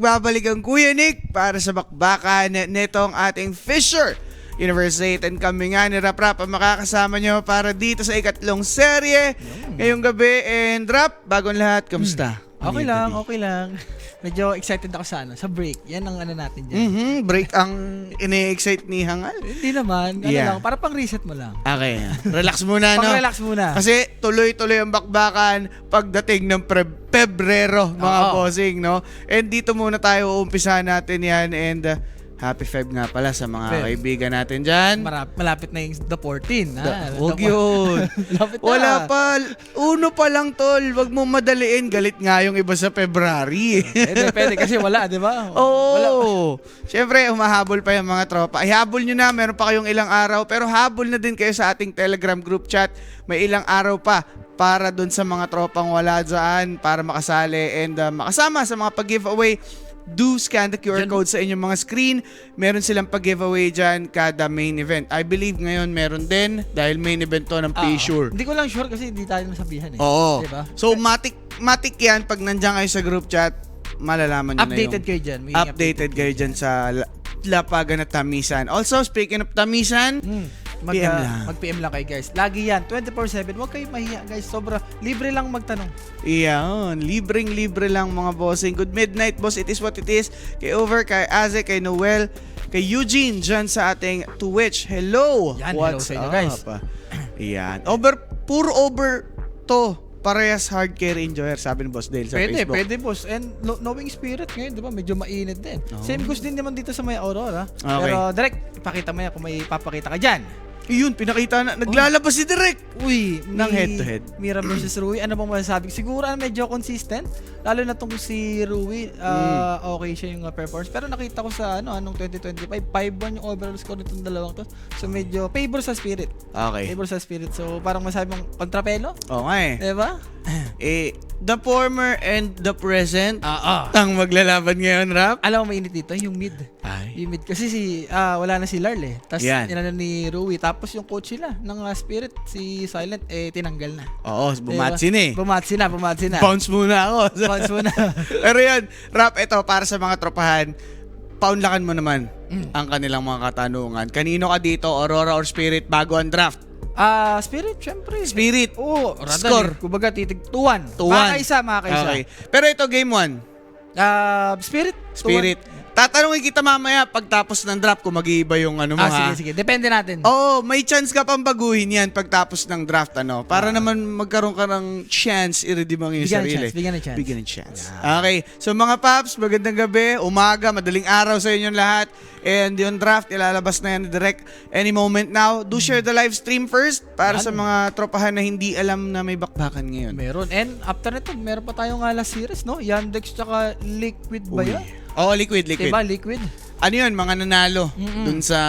magbabalik ang Kuya Nick para sa bakbakan nitong ating Fisher Universe 8. And kami nga ni Rap ang makakasama nyo para dito sa ikatlong serye ngayong gabi. And Rap, bagong lahat, kamusta? Okay lang, okay lang. Medyo excited ako sa break. Yan ang natin dyan. Break ang ini-excite ni Hangal? Hindi naman. Lang, para pang reset mo lang. Okay. Relax muna, no? Pang-relax muna. Kasi tuloy-tuloy ang bakbakan pagdating ng Pebrero, mga bossing, no? And dito muna tayo uumpisahan natin yan. And happy Feb nga pala sa mga kaibigan natin dyan. Malapit na yung the 14. Huwag yun. Wala pa. Uno pa lang, tol. Huwag mo madaliin. Galit nga yung iba sa February. Pwede kasi wala, di ba? Oo. Siyempre, humahabol pa yung mga tropa. Ay, habol nyo na. Meron pa kayong ilang araw. Pero habol na din kayo sa ating Telegram group chat. May ilang araw pa para dun sa mga tropang wala dyan para makasali and makasama sa mga pag-giveaway. Do scan the QR code sa inyong mga screen. Meron silang pag-giveaway dyan kada main event. I believe ngayon meron din dahil main event to ng P-Sure. Hindi ko lang sure kasi hindi tayo nasabihan eh. Oo. Diba? So, matik yan. Pag nandiyan kayo sa group chat, malalaman nyo updated na yung... kayo dyan. Updated kayo dyan sa Lapagan at Tamisan. Also, speaking of Tamisan, PM lang. Mag-PM lang kayo guys. Lagi yan. 24/7. Huwag kayo mahiya guys. Sobra. Libre lang magtanong. Iyan. Libreng-libre lang mga bossing. Good midnight boss. It is what it is. Kay Over, kay Aze, kay Noel, kay Eugene dyan sa ating Twitch. Hello! Yan, What's hello sa inyo up? guys. Iyan. Puro over to. Parehas hard care enjoyer, sabi ni Boss Dale sa Facebook. Pwede boss. And knowing spirit ngayon, di ba? Medyo mainit din. Same goes din naman dito sa may Aurora. Okay. Pero direct, ipakita mo yan kung may papakita ka dyan. Yun, pinakita na. Naglalabas si Direk. Uy, ng head-to-head. Mira versus Rui. Ano bang masasabi? Siguro medyo consistent. Lalo na tong si Rui. Okay siya yung performance. Pero nakita ko sa anong 2025, 5-1 yung overall score nitong dalawang to. So medyo favor sa spirit. Okay. Favor sa spirit. So parang masabi mong kontrapelo. Oo nga eh. Diba? The former and the present ang maglalaban ngayon, Rap. Alam mo mainit dito, yung mid. Ay. Yung mid. Kasi wala na si Larl eh. Tapos inano ni Rui. Tapos yung coach nila ng spirit, si Silent, tinanggal na. Oo, bumatsin eh. Bumatsin na. Bounce muna ako. Bounce muna. Pero yan, Rap, ito para sa mga tropahan, paunlakan mo naman ang kanilang mga katanungan. Kanino ka dito, Aurora or Spirit, bago ang draft? Spirit, syempre. Spirit. Oo. Score. Kumbaga, titig 2-1. Makakaisa. Okay. Pero ito, game 1. Spirit. Spirit. Tatanungin kita mamaya pagtapos ng draft kung mag-iiba yung ano mo ha. Sige. Depende natin. Oo, may chance ka pang baguhin yan pagtapos ng draft, para naman magkaroon ka ng chance i-redeem ang iyong sarili. Bigyan ng chance. Bigyan ng chance. Okay, so mga paps, magandang gabi, umaga, madaling araw sa inyong lahat. And yung draft, ilalabas na yan direct any moment now. Do share the live stream first para sa mga tropahan na hindi alam na may bakbakan ngayon. Meron. And after nito, meron pa tayong last series, no? Yandex tsaka Liquid ba yan? Oo, Liquid. Diba, Liquid? Ano yun, mga nanalo dun sa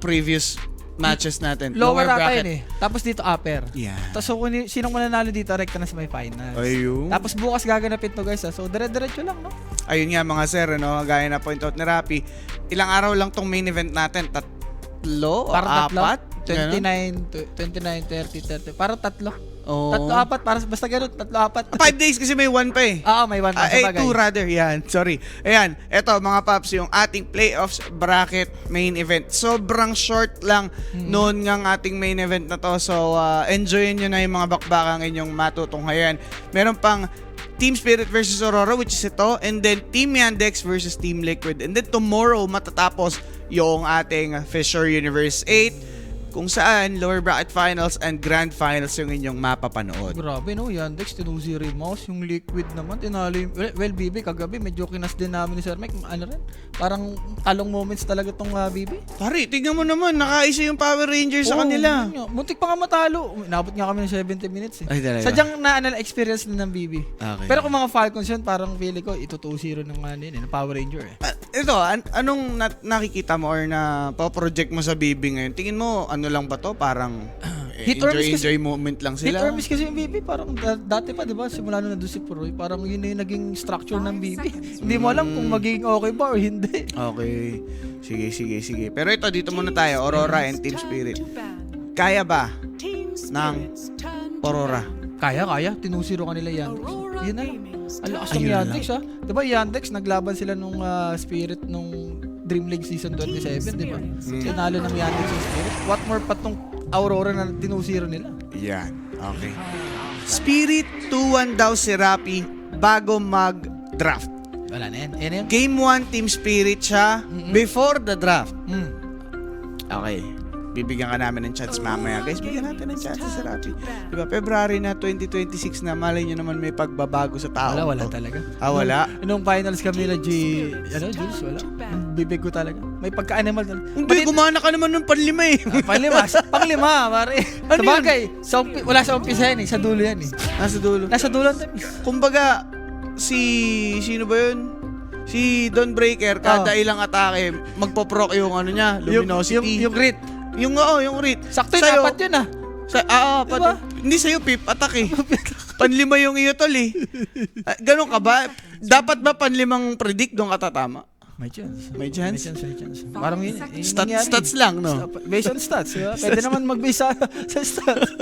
previous matches natin. Lower ata yun eh. Tapos dito upper. Yeah. Tapos so, sinong mananalo dito, rekta na sa may finals. Ayun. Tapos bukas gaganapin to guys. So dire-diretso lang, no? Ayun nga mga sir, gaya na point out ni Rapi, ilang araw lang tong main event natin. Tatlo? Para apat? 29, 30. Para tatlo. Oh. 3-4, para basta ganun, 3-4. 5 days kasi may 1 pa eh. Oo, may 1 pa sa bagay. 2 rather, yan. Sorry. Ayan, eto mga paps, yung ating playoffs bracket main event. Sobrang short lang noon ng ating main event na to. So, enjoyin nyo na yung mga bakbakang inyong matutunghayan. Meron pang Team Spirit versus Aurora, which is ito. And then Team Yandex versus Team Liquid. And then tomorrow, matatapos yung ating Fisher Universe 8. Kung saan lower bracket finals and grand finals yung inyong mapapanood. Grabe no, Yandex, 2-0 yung mouse. Yung Liquid naman, tinalo yung... Well, BB, kagabi, medyo kinas din namin ni Sir Mike. Ano rin, parang talong moments talaga tong BB. Pare, tignan mo naman, nakaisa yung Power Rangers sa kanila. Muntik pa nga matalo. Inabot nga kami ng 70 minutes eh. Ay, talaga? Sadyang experience na ng BB. Okay. Pero kung mga Falcons yun, parang feeling ko, ito 2-0 ng ng Power Ranger eh. Ito, anong nakikita mo or na pa-project mo sa BB ngayon? Tingin mo, ano lang ba to? Parang enjoy moment lang sila. Hit or miss kasi yung BB. Parang dati pa, di ba? Simula nung nandun si Puroy, parang yun na yung naging structure ng BB. Hindi mo alam kung magiging okay ba or hindi. Okay. Sige. Pero ito, dito muna tayo. Aurora and Team Spirit. Kaya ba ng Aurora? Kaya. 2-0 kanila yan. Yun na. Ang lakas ng Ayun Yandex, ha? Diba Yandex, naglaban sila nung Spirit nung Dream League Season 27, diba? Tinalo ng Yandex yung Spirit. What more pa tong Aurora na tinusiro nila? Yan. Okay. Spirit 2-1 daw si Rapi bago mag-draft. Wala na yan. Yan na yan. Game 1, Team Spirit siya before the draft. Okay. Bibigyan ka namin ng chance mamaya. Guys, bigyan natin ng chance sa Rapi. Diba, February na 2026 na, malay nyo naman may pagbabago sa tao. Wala talaga. Wala? Nung finals kami nila, Jules, wala. Yung bibig ko talaga. May pagka-animal talaga. Hindi, gumana ka naman ng panlima eh. Panglima, pare. Ano Sabagay, wala sa umpisa yan eh. Sa dulo yan eh. Nasa dulo. Nasa dulo ang tamis. Kumbaga, sino ba yun? Si Don Breaker, kada ilang atake, magpo-proc yung ano niya, luminosity. Yung crit. Yung rit. Sakto yung apat yun ah. Diba? Hindi sa'yo, pip, atake. Panlima yung iyo, tol eh. Ganon ka ba? Dapat ba panlimang predict doon katatama? May chance. May chance? May chance. Parang yun. Stats lang, no? Based on stats. Diba? Pwede naman mag-base sa stats.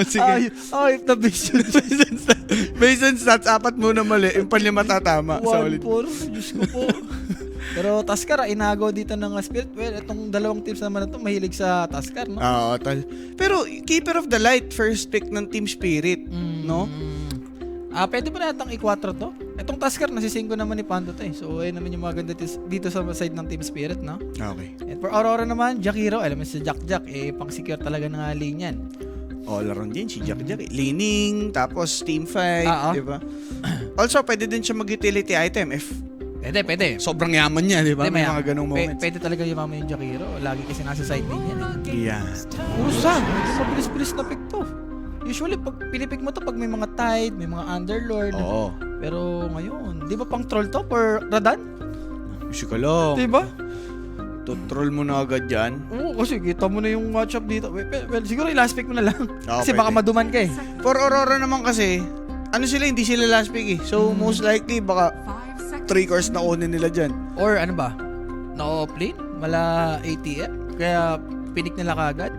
Sige. If the based on stats. Based on stats, apat muna mali. Yung panlima tatama. Sa ulit. 1-4. Diyos ko po. Pero Taskar, inagaw dito ng Spirit. Well, itong dalawang teams naman na ito, mahilig sa Taskar, no? Oo, tol. Pero, Keeper of the Light, first pick ng Team Spirit, no? Pwede ba natang i-4 to? Itong Taskar, nasisingko naman ni Pando to eh. So, ayun naman yung mga ganda dito sa side ng Team Spirit, no? Okay. And for Aurora naman, Jakiro, alam mo si Jack, pang-secure talaga ng lane yan. All around din, si Jack. Leaning, tapos team fight, di ba? Also, pwede din siya mag-utility item if Pwede. sobrang yaman niya, di ba? Pwede, May mga ganong moments. Pwede talaga yumaman yung Jakiro. Lagi kasi nasa side din yan. Yeah. Urusan, mabilis-bilis na pick to. Usually, pag pinipick mo to, pag may mga Tide, may mga Underlord. Oo. Pero ngayon, di ba pang troll to or Radan? Kasi ka lang. Di ba? Tutrol mo na agad yan. Oo, kasi kita mo na yung matchup dito. Well, siguro i-last pick mo na lang. Kasi pwede. baka maduman ka eh. For Aurora naman kasi, hindi sila last pick eh. So, most likely, baka 3 cores na kunin nila dyan. Or ano ba? Na-offlane? Mala ATF? Kaya pinik nila kagad?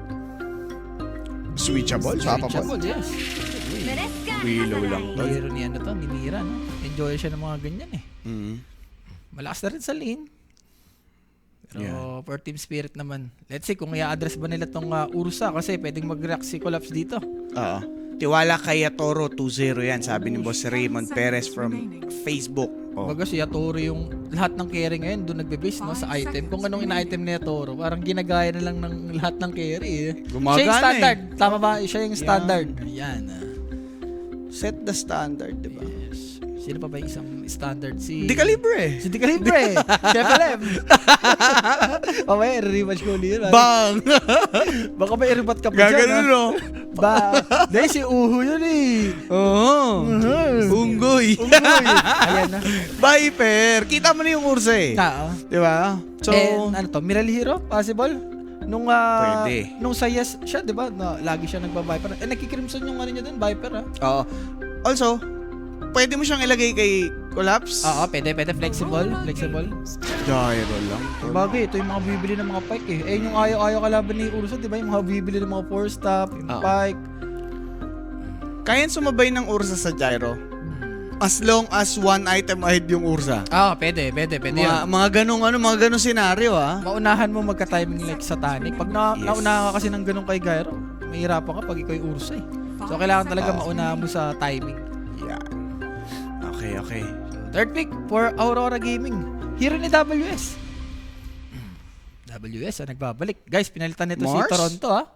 Switchable? Switchable, yes. Willow lang to. Hero ni ni Mira, no? Enjoy siya ng mga ganyan eh. Malakas na rin sa lane. Pero for Team Spirit naman, let's see kung i-address ba nila tong Ursa kasi pwedeng mag-react si Collapse dito. Oo. Tiwala kay Toro 2-0 yan, sabi ni Boss Raymond Perez from Facebook. Baga si Yatoro yung lahat ng carry ngayon doon nagbe-base no, sa item. Kung anong ina-item ni Yatoro, parang ginagaya na lang ng lahat ng carry. Gumagana siya yung standard. Tama ba? Siya yung standard. Ayan. Set the standard, di ba? Yes. Sino pa ba yung isang standard? Si Di Calibre. Si Di Calibre. Chef Alem. Mamaya, i-rematch ko ulit yun. Bang! Baka may i-rebat ka pa dyan. Gagano, no? Dahil si Uhu yun eh. Oo. Unggoy. Ayan na. Viper. Kita mo na yung Ursa eh. Di ba? So, and ano to? Miral Hero? Possible? Pwede. Nung sa Yes siya, di ba? Lagi siya nagba-Viper. Nagkikrimson yung ano niya dun, Viper Oo. Also, pwede mo siyang ilagay kay Collapse? Oo, pwede. Flexible. Gyro lang. Bagay, ito yung mga bibili ng mga pike eh. Yung ayaw kalaban ni Ursa, di ba? Yung mga bibili ng mga 4-stop, yung pike. Kaya sumabay ng Ursa sa Gyro? As long as one item ahead yung Ursa. Pwede Mga ganong senaryo Maunahan mo magka-timing like sa Tanic. Pag naunahan ka kasi ng ganong kay Gyro, mahirapan ka pag ikaw yung Ursa eh. So, kailangan talaga maunahan mo sa timing. Yeah. Okay. Third pick for Aurora Gaming. Hero ni WS. WS, nagbabalik. Guys, pinalitan nito si Mars? Toronto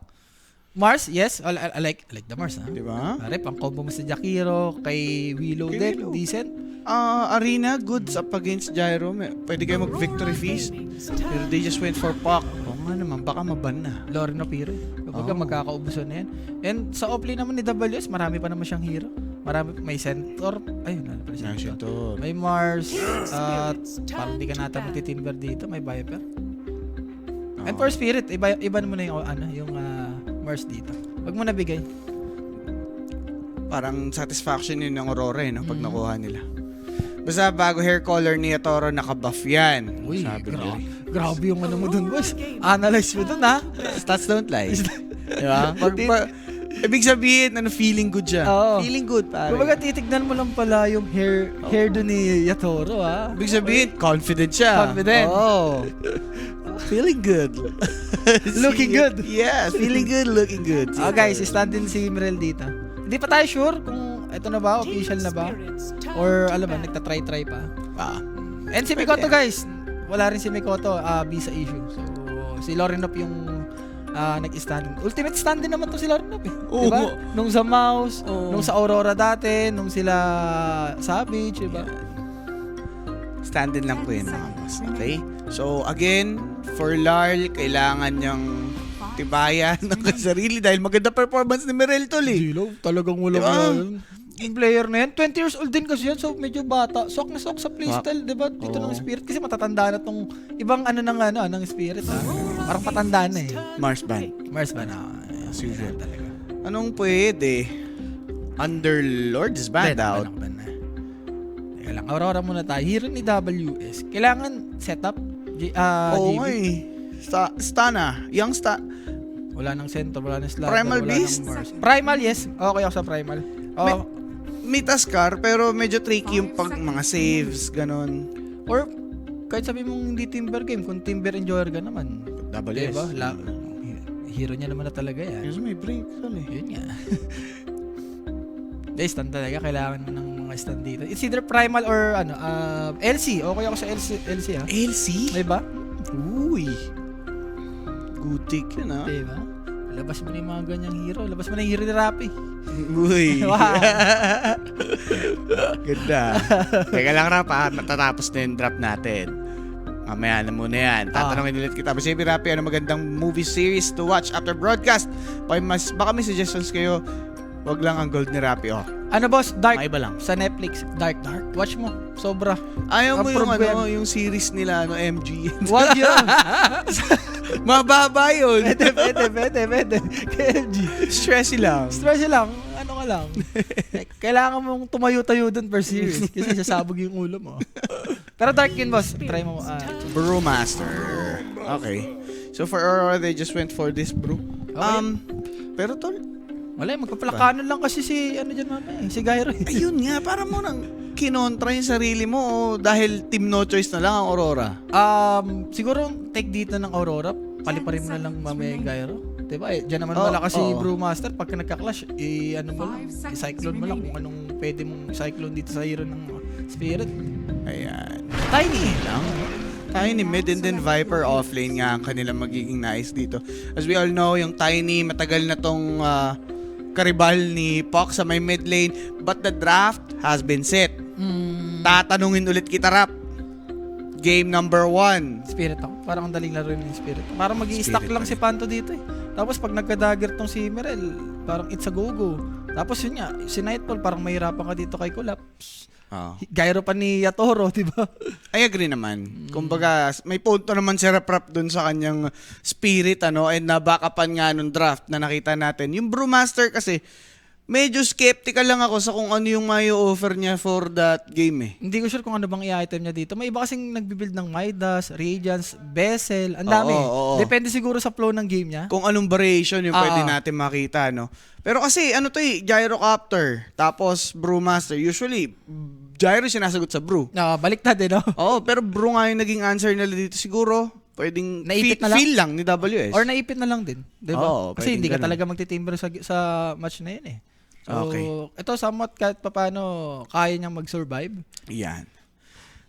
Mars, yes. I like the Mars Di ba? Pare, pang combo mo si Jakiro, kay Willow din, decent. Arena, goods up against Gyro. Pwede kayo mag-victory feast. Pero they just went for Pac. Oo nga naman, baka maban na. Loreno Piro. Kapag magkakaubusan na yan. And sa offlane naman ni WS, marami pa naman siyang hero. May Centaur. Ayun, ano pa siya. May Mars. At parang di ka nata magtitimber dito. May Viper. And for Spirit, iba mo na yung Mars dito. Wag mo nabigay. Parang satisfaction yun ng Aurora no, pag nakuha nila. Basta bago hair color ni Toro, naka-buff yan. Uy, sabi nila. grabe yung ano mo dun, boss. Analyze mo dun, ha? Stats don't lie. Diba? Ibig sabihin, feeling good siya. Oo. Feeling good, pare. Kumbaga titignan mo lang pala yung hairdo ni Yatoro, ha? Ibig sabihin, confident siya. Confident. Oh. Feeling good. Looking good. Yes, feeling good, looking good. Guys, stand din si Mirel dito. Hindi pa tayo sure kung ito na ba, official na ba? Or alam mo, nagtatry-try pa. And si Mikoto, guys, wala rin si Mikoto, visa issue. So, si Lorinop yung nag-stand. Ultimate stand din naman to si Lorinop eh. Oo Diba? nga. Nung sa Mouse, Oo. nung sa Aurora dati, nung sila Savage, diba? Stand din lang po yun, mga boss. Okay? So, again, for Larl, kailangan niyang tibayan ng sarili dahil maganda performance ni Mirel Tol eh. Zilo, talagang walang Diba? yung player na yan. 20 years old din kasi yan, so medyo bata. Sok na sok sa playstyle, diba? Dito ng Spirit. Kasi matatanda na tong ibang ng Spirit, ha? Parang patanda na eh. Mars Band. Mars ba na? As usual. Anong pwede? Underlord's Band out. Teka lang, Aurora muna tayo. Hero ni WS. Kailangan setup? Oo GB? nga eh. Stana. Young Wala nang center, wala nang slugger, Primal wala Beast? nang Mars. Primal, yes. Okay ako sa Primal. May Taskar, pero medyo tricky yung pag mga saves, ganun. Or kahit sabi mong hindi Timber game, kung Timber enjoyer ka naman. Double Diba? S. Hero niya naman na talaga yan. Yes, may break. Yun nga. Stand talaga. Kailangan mo ng mga stand dito. It's either Primal or LC. Okay ako sa LC ha. LC? Diba? Uy. Gutik yun ah. Diba? Labas mo na yung mga ganyang hero. Labas mo na yung hero ni Rappi. Uy. Wow. Ganda. Teka lang Rap ha. Natatapos na yung drop natin. Mamaya na muna yan. Tatanungin ulit kita. Basta yung Rappi, ano magandang movie series to watch after broadcast? Baka may suggestions kayo. Wag lang ang gold ni Rappi. Oh. Ano boss? Dark. Maiba lang. Sa Netflix. Dark. Watch mo. Sobra. Ayaw mo yung Approve yan. yung series nila, MG. Wag yun. Mababa yun. Pwede. KMG. Stressy lang. Stress lang. Ano ka lang. Kailangan mong tumayo-tayo dun per series. Kasi sasabog yung ulo mo. Pero Dark yun, boss. Try mo. Brewmaster. Okay. So for Aurora, they just went for this brew. Okay. Pero tol, Wala, magpapalakanon lang kasi si, dyan mamaya, si Gyro. ayun nga, para mo nang kinontra yung sarili mo dahil team no choice na lang ang Aurora. Siguro take dito ng Aurora, paliparin mo na lang mamaya yung Gyro. Diba? Diyan naman Oh, malakas si oo. Brewmaster. Pagka nagka-clash, mo lang, i-cyclone mo lang kung anong pwede mong cyclone dito sa hero ng Spirit. Ayan. Tiny Lang. Tiny mid and then Viper offlane nga ang kanilang magiging nice dito. As we all know, yung Tiny matagal na tong karibal ni Pox sa may mid lane, but the draft has been set. Tatanungin ulit kita, Rap. Game number 1. Spirit ako. Parang ang daling laro yung Spirit. Parang mag-i-stack Spirit lang pa si Panto dito eh. Tapos pag nagka-dagger tong si Mirel, parang it's a go-go. Tapos yun nga, si Nightfall parang mahirapan ka dito kay Collapse. Oh. Gyro pa ni Yatoro, di ba? I agree naman. Kumbaga, may punto naman si Rap dun sa kanyang spirit, and nabackupan nga nung draft na nakita natin. Yung Brewmaster kasi, medyo skeptical lang ako sa kung ano yung may offer niya for that game eh. Hindi ko sure kung ano bang i-item niya dito. May iba kasing nagbibuild ng Midas, Radiance, Vessel, ang dami. Oo. Depende siguro sa flow ng game niya. Kung anong variation yung pwede natin makita, no? Pero kasi, Gyrocopter, tapos Brewmaster. Usually, Gyro sinasagot sa Brew. Baliktad eh, no? Oo, pero Brew nga yung naging answer nila dito. Siguro, pwedeng Naipit na lang? feel lang ni WS. Or naipit na lang din. Di ba? Oo, Kasi pwedeng hindi ka ganun. talaga magtitimbre sa match na yun eh. So, Okay. ito somewhat kahit paano kaya niyang mag-survive. Yan.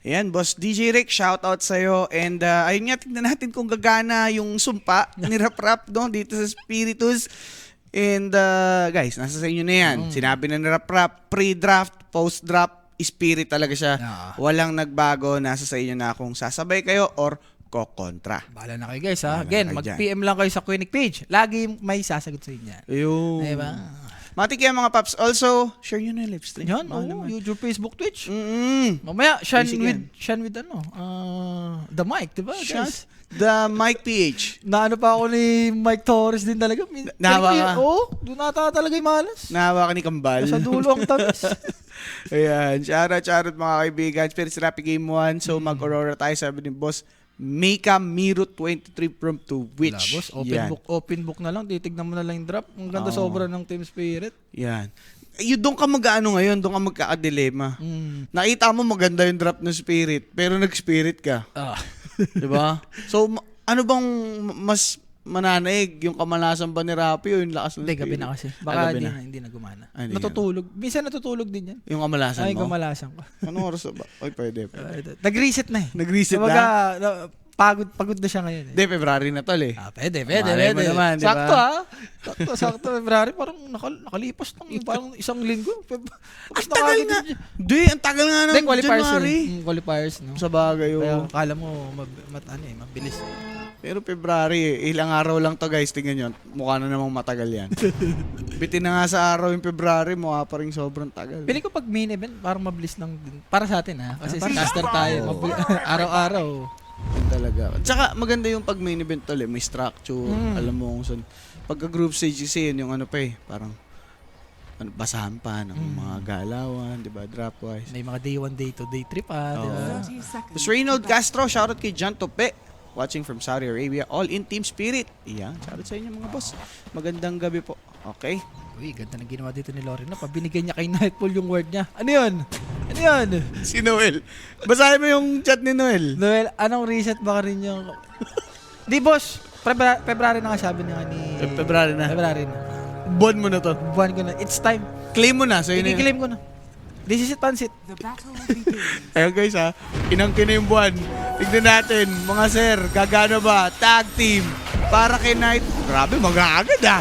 Ayan, Boss DJ Rick, shoutout sa'yo. And ayun nga, tignan natin kung gagana yung sumpa ni Rap no, dito sa Spiritus. And guys, nasa sa inyo na yan. Sinabi na ni Rap, pre-draft, post-draft, spirit talaga siya. Walang nagbago, nasa sa inyo na kung sasabay kayo or kokontra. Bahala na kayo guys ha. Bahala Again, na kayo mag-PM lang kayo sa Quinic page. Lagi may sasagot sa inyo. Ayun. Diba? Matik yan mga paps. Also, share nyo na yung live stream. Yan, Mahal naman. YouTube, Facebook, Twitch. Mm-mm. Mamaya, Basic yan. Sean with the mic, diba guys? The Mike PH. Naano pa ako ni Mike Torres din talaga. Nahawa ka? Oo, doon ata talaga yung malas. Nahawa ka ni Kambal. Sa dulo ang tamis. Ayan. Shoutout mga kaibigan. Spirits Rappi Game 1. So, mag-Aurora tayo. Sabi ni Boss Meika Miru 23 from to Wala, which. boss, open book na lang, titignan mo na lang yung drop. Ang ganda Oo. sobra ng Team Spirit. Yan. Doon ka mag-ano ngayon, doon ka magkakadilema. Nakita mo maganda yung drop ng Spirit, pero nag-Spirit ka. Ah. 'Di ba? So, ano bang mas mananaig? Yung kamalasan ba ni Rapi o yung lakas ng Hindi, Spirit? gabi na kasi. Baka gabi hindi na gumana. Ah, hindi Natutulog. Minsan natutulog din yan. Yung kamalasan Ay, mo? kamalasan ko. Anong oras na ba? Oy, pwede. Nag-reset na eh. Nag-reset Kumbaga, na? pagod na siya ngayon eh. Hindi, February na tol eh. Pwede. Malay mo naman, di ba? Sakto ha. Sakto. February, parang nakalipas ng parang isang linggo. Ang tagal nga. Hindi, ang tagal nga ng Hindi, qualifiers January. Qualifiers, no? Sa bagay, Kaya oh. kala mo, mabilis. Pero February, ilang araw lang to guys, tingnan nyo. Mukha na namang matagal yan. Bitin na nga sa araw yung February, mukha pa rin sobrang tagal. Pili ko pag main event, parang mabilis lang din. Para sa atin ha. Kasi para caster sa- tayo. Oo. Araw-araw. Yun talaga. Tsaka maganda yung pag main event tol eh. May structure, alam mo kung saan. Pagka group stage kasi yun, yung ano pa eh, parang basahan pa ng mga galawan, di ba, drop-wise. May mga day 1, day 2, day 3 pa. Di ba? Tapos Reynold Castro, shoutout kay John Tope. Watching from Saudi Arabia, all in Team Spirit. Iyan, shoutout sa inyo mga boss. Magandang gabi po. Okay. Uy, ganda ng ginawa dito ni Lorena. Pabinigay niya kay Nightfall yung word niya. Ano yun? Ano yun? Si Noel. Basahin mo yung chat ni Noel. Noel, anong reset ba ka rin yung... Di boss, February na nga sabi niya ni... February na. February na. Buwan mo na to. Buwan ko na. It's time. Claim mo na. So yun na yun. I-claim ko na. This is it, Pansit. Ayun guys ha, inangkin na yung buwan. Tignan natin, mga sir, gagano ba? Tag team, para kay Knight. Grabe, mag-aagad ha.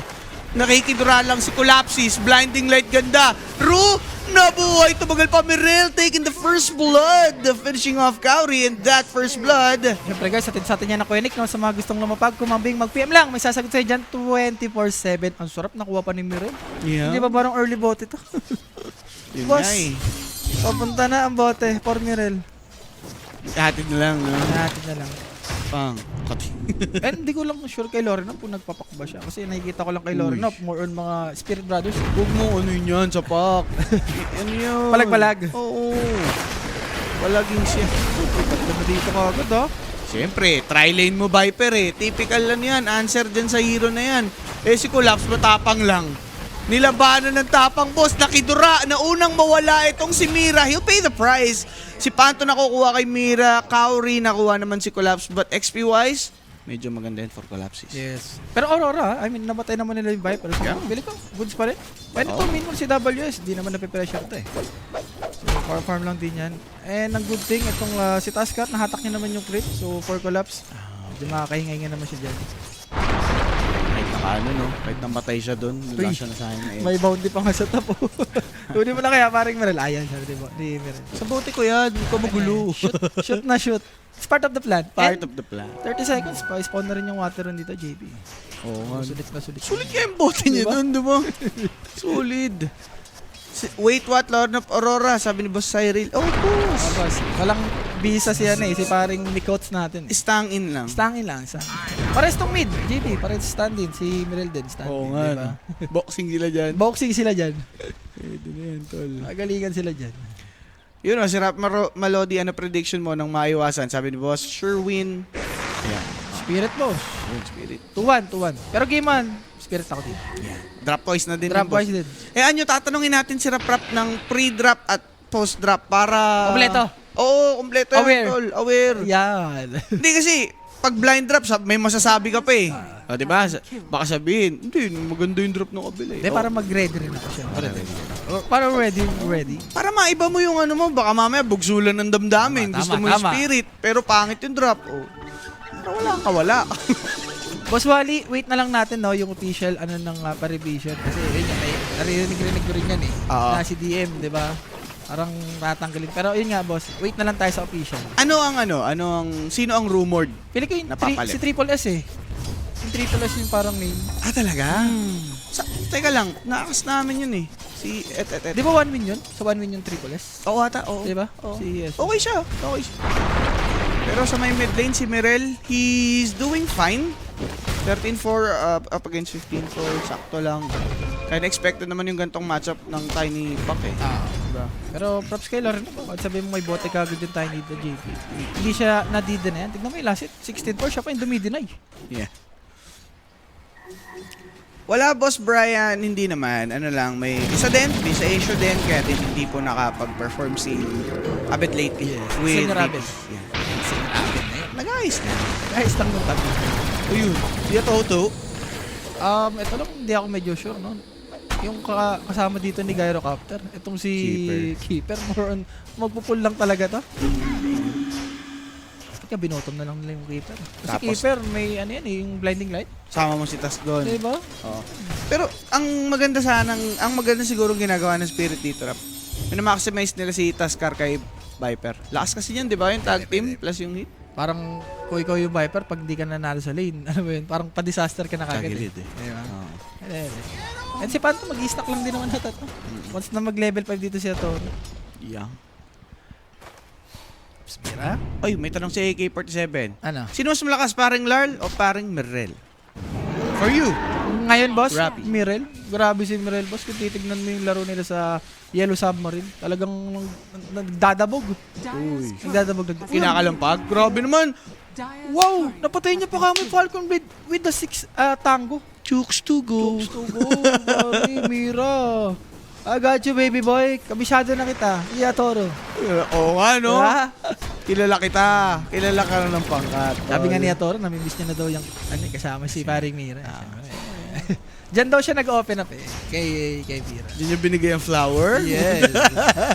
Nakikidura lang si Collapsis, blinding light ganda. Ru, nabuhay, tumagal pa Mirel, taking the first blood. The finishing off Kauri and that first blood. Siyempre guys, sa atin yan na Koenig, no? Sa mga gustong lumapag, kumambing, mag-PM lang. May sasagot sa'yo dyan 24/7. Ang sarap, nakuha pa ni Mirel. Hindi ba parang early bote ito? Yun Boss. nga eh. Papunta na ang bote for Mirel. Hatid na lang, no? Natin na lang. Pang, kati. And hindi ko lang sure kay Lorena kung nagpapak ba siya. Kasi nakikita ko lang kay Lorena, more on mga Spirit Brothers. Huwag mo ano yun yan, sapak. Ano yun? Palag-palag. Oo. Palaging siya. Ganda mo dito ka agad, ha? Siyempre, tri-lane mo Viper eh. Typical lang yan. Answer dyan sa hero na yan. Eh si Collapse matapang lang. Nilabanan ng tapang boss. Nakidura na unang mawala itong si Mira. He'll pay the price. Si Panto nakukuha kay Mira. Kauri nakuha naman si Collapse. But XP-wise, medyo maganda yun for Collapses. Yes. Pero Aurora, I mean, namatay naman nila yung Viper. So, Yeah. bili ko. Goods pa rin. Pwede Oo. to main mo si WS. Di naman nape-pressure to eh. So, farm lang din yan. And ang good thing, itong si Taskat, nahatak niya naman yung crit. So, for Collapse, medyo makakahingay nga naman siya dyan. Kahit nakaano no? Kahit namatay siya doon, wala Uy. siya na sa akin na May bounty pa nga sa tapo. Kunin mo na kaya, paring Merel. Ayan siya, di ba? Di Merel. Sa bote ko yan, hindi ka magulo. Shoot na shoot. It's part of the plan. Part And of the plan. 30 seconds pa, spawn na rin yung water run dito, JP. Oo nga. Sulit na sulit. Sulit kaya yung bote niya Diba? doon, di ba? Solid. Wait, what? Lord of Aurora, sabi ni Boss Cyril. Oh, boss. Tapos, walang bisa siya na eh. Si paring Mikots natin. Stang in lang. Stangin lang. Pares tong mid, JP. Pares stand din. Si Mirel din stand Oo din. nga. Diba? No? Boxing sila dyan. Boxing sila dyan. Pwede na yan, tol. Magalingan sila dyan. Yun o, si Rap Malodi, ano prediction mo ng maiwasan? Sabi ni Boss, sure win. Ayan. Spirit boss. Yun, spirit. 2-1. Pero game on. Spirit ako dito. Drop toys na din. Drop ng boss. wise din. Eh, anyo, tatanungin natin si Rap ng pre-drop at post-drop para... Kompleto. Oo, kompleto yan, Aware. tol. Aware. Yan. Hindi kasi, pag blind drop, may masasabi ka pa eh. O, diba? Baka sabihin, hindi, maganda yung drop ng kabila eh. Hindi, para mag-ready rin ako siya. Para ready. Para maiba mo yung ano mo, baka mamaya bugsulan ng damdamin. Tama, Gusto mo yung tama. spirit, pero pangit yung drop. Oh. Para wala kang kawala. Boss Wally, wait na lang natin no, yung official ng pa-revision. Kasi yun yan, naririnig ko rin yan eh. Oo. Na si DM, di ba? Parang tatanggalin. Pero yun nga boss, wait na lang tayo sa official. Sino ang rumored? Pili ko yung Napapalit. si Triple S eh. Yung Triple S yung parang name. Ah, talaga? Teka lang, naakas namin yun eh. Si Di ba 1 win yun? Sa 1 win yung Triple S? Oo ata, oo. Di ba? Oo. Si yes. Okay siya. Pero sa may mid lane, si Mirel, he's doing fine. 13-4 up against 15-4, sakto lang. Kaya expected naman yung gantong matchup ng Tiny Pack eh. Diba? Pero props kay Lauren naman. At sabihin mo may bote kagad yung Tiny the JP. Hindi siya nadideny. Tignan mo yung last hit. 16-4 siya pa yung dumideny. Yeah. Wala, Boss Brian, hindi naman. Ano lang, may isa din, may sa issue din, kaya din hindi po nakapag-perform si Abet lately. Yes. With Senior Abet. Yeah. Senior Abet na yun. Nag-ayos na. Guys, lang nung tabi. Ayun, di Toto. Ito lang, hindi ako medyo sure, no? Yung kasama dito ni Gyrocopter, itong si Keeper, more on, magpupul lang talaga to. Kaya binotom na lang nila yung Keeper. Kasi Tapos, Keeper, may ano yan, yung blinding light. Sama mo si Tas doon. Diba? Oo. Pero ang maganda siguro ginagawa ng Spirit dito, Rap. Minamaximize nila si Taskar kay Viper. Lakas kasi yan, di ba? Yung tag team plus yung hit. Parang kung ikaw yung Viper, pag di ka nanalo sa lane, ano ba yun? Parang pa-disaster ka na kagad. Kagilid eh. Diba? Oo. And si Panto, mag-i-stack lang din naman natin. Once na mag-level 5 dito siya to. Yeah. Spira? Ay, may tanong si AK-47. Ano? Sino mas malakas, paring Larl o paring Mirel? For you. Ngayon, boss, Grabe. Mirel. Grabe si Mirel, boss. Kung titignan mo yung laro nila sa Yellow Submarine, talagang nagdadabog. Uy. Nagdadabog. Kinakalampag? Grabe naman. Wow! Napatay niya pa kami Falcon Blade with the 6 Tango. Chooks to go. Chokes to go. Grabe, Mira. I got you, baby boy. Kabisado na kita. Iya, Toro. Oo nga, no? Diba? Kilala kita. Kilala ka na ng pangkat. Sabi nga niya, Toro, namimiss niya na daw yung kasama si paring Mira. Diyan daw siya nag-open up eh. Kay Mira. Diyan niya binigay ang flower? Yes.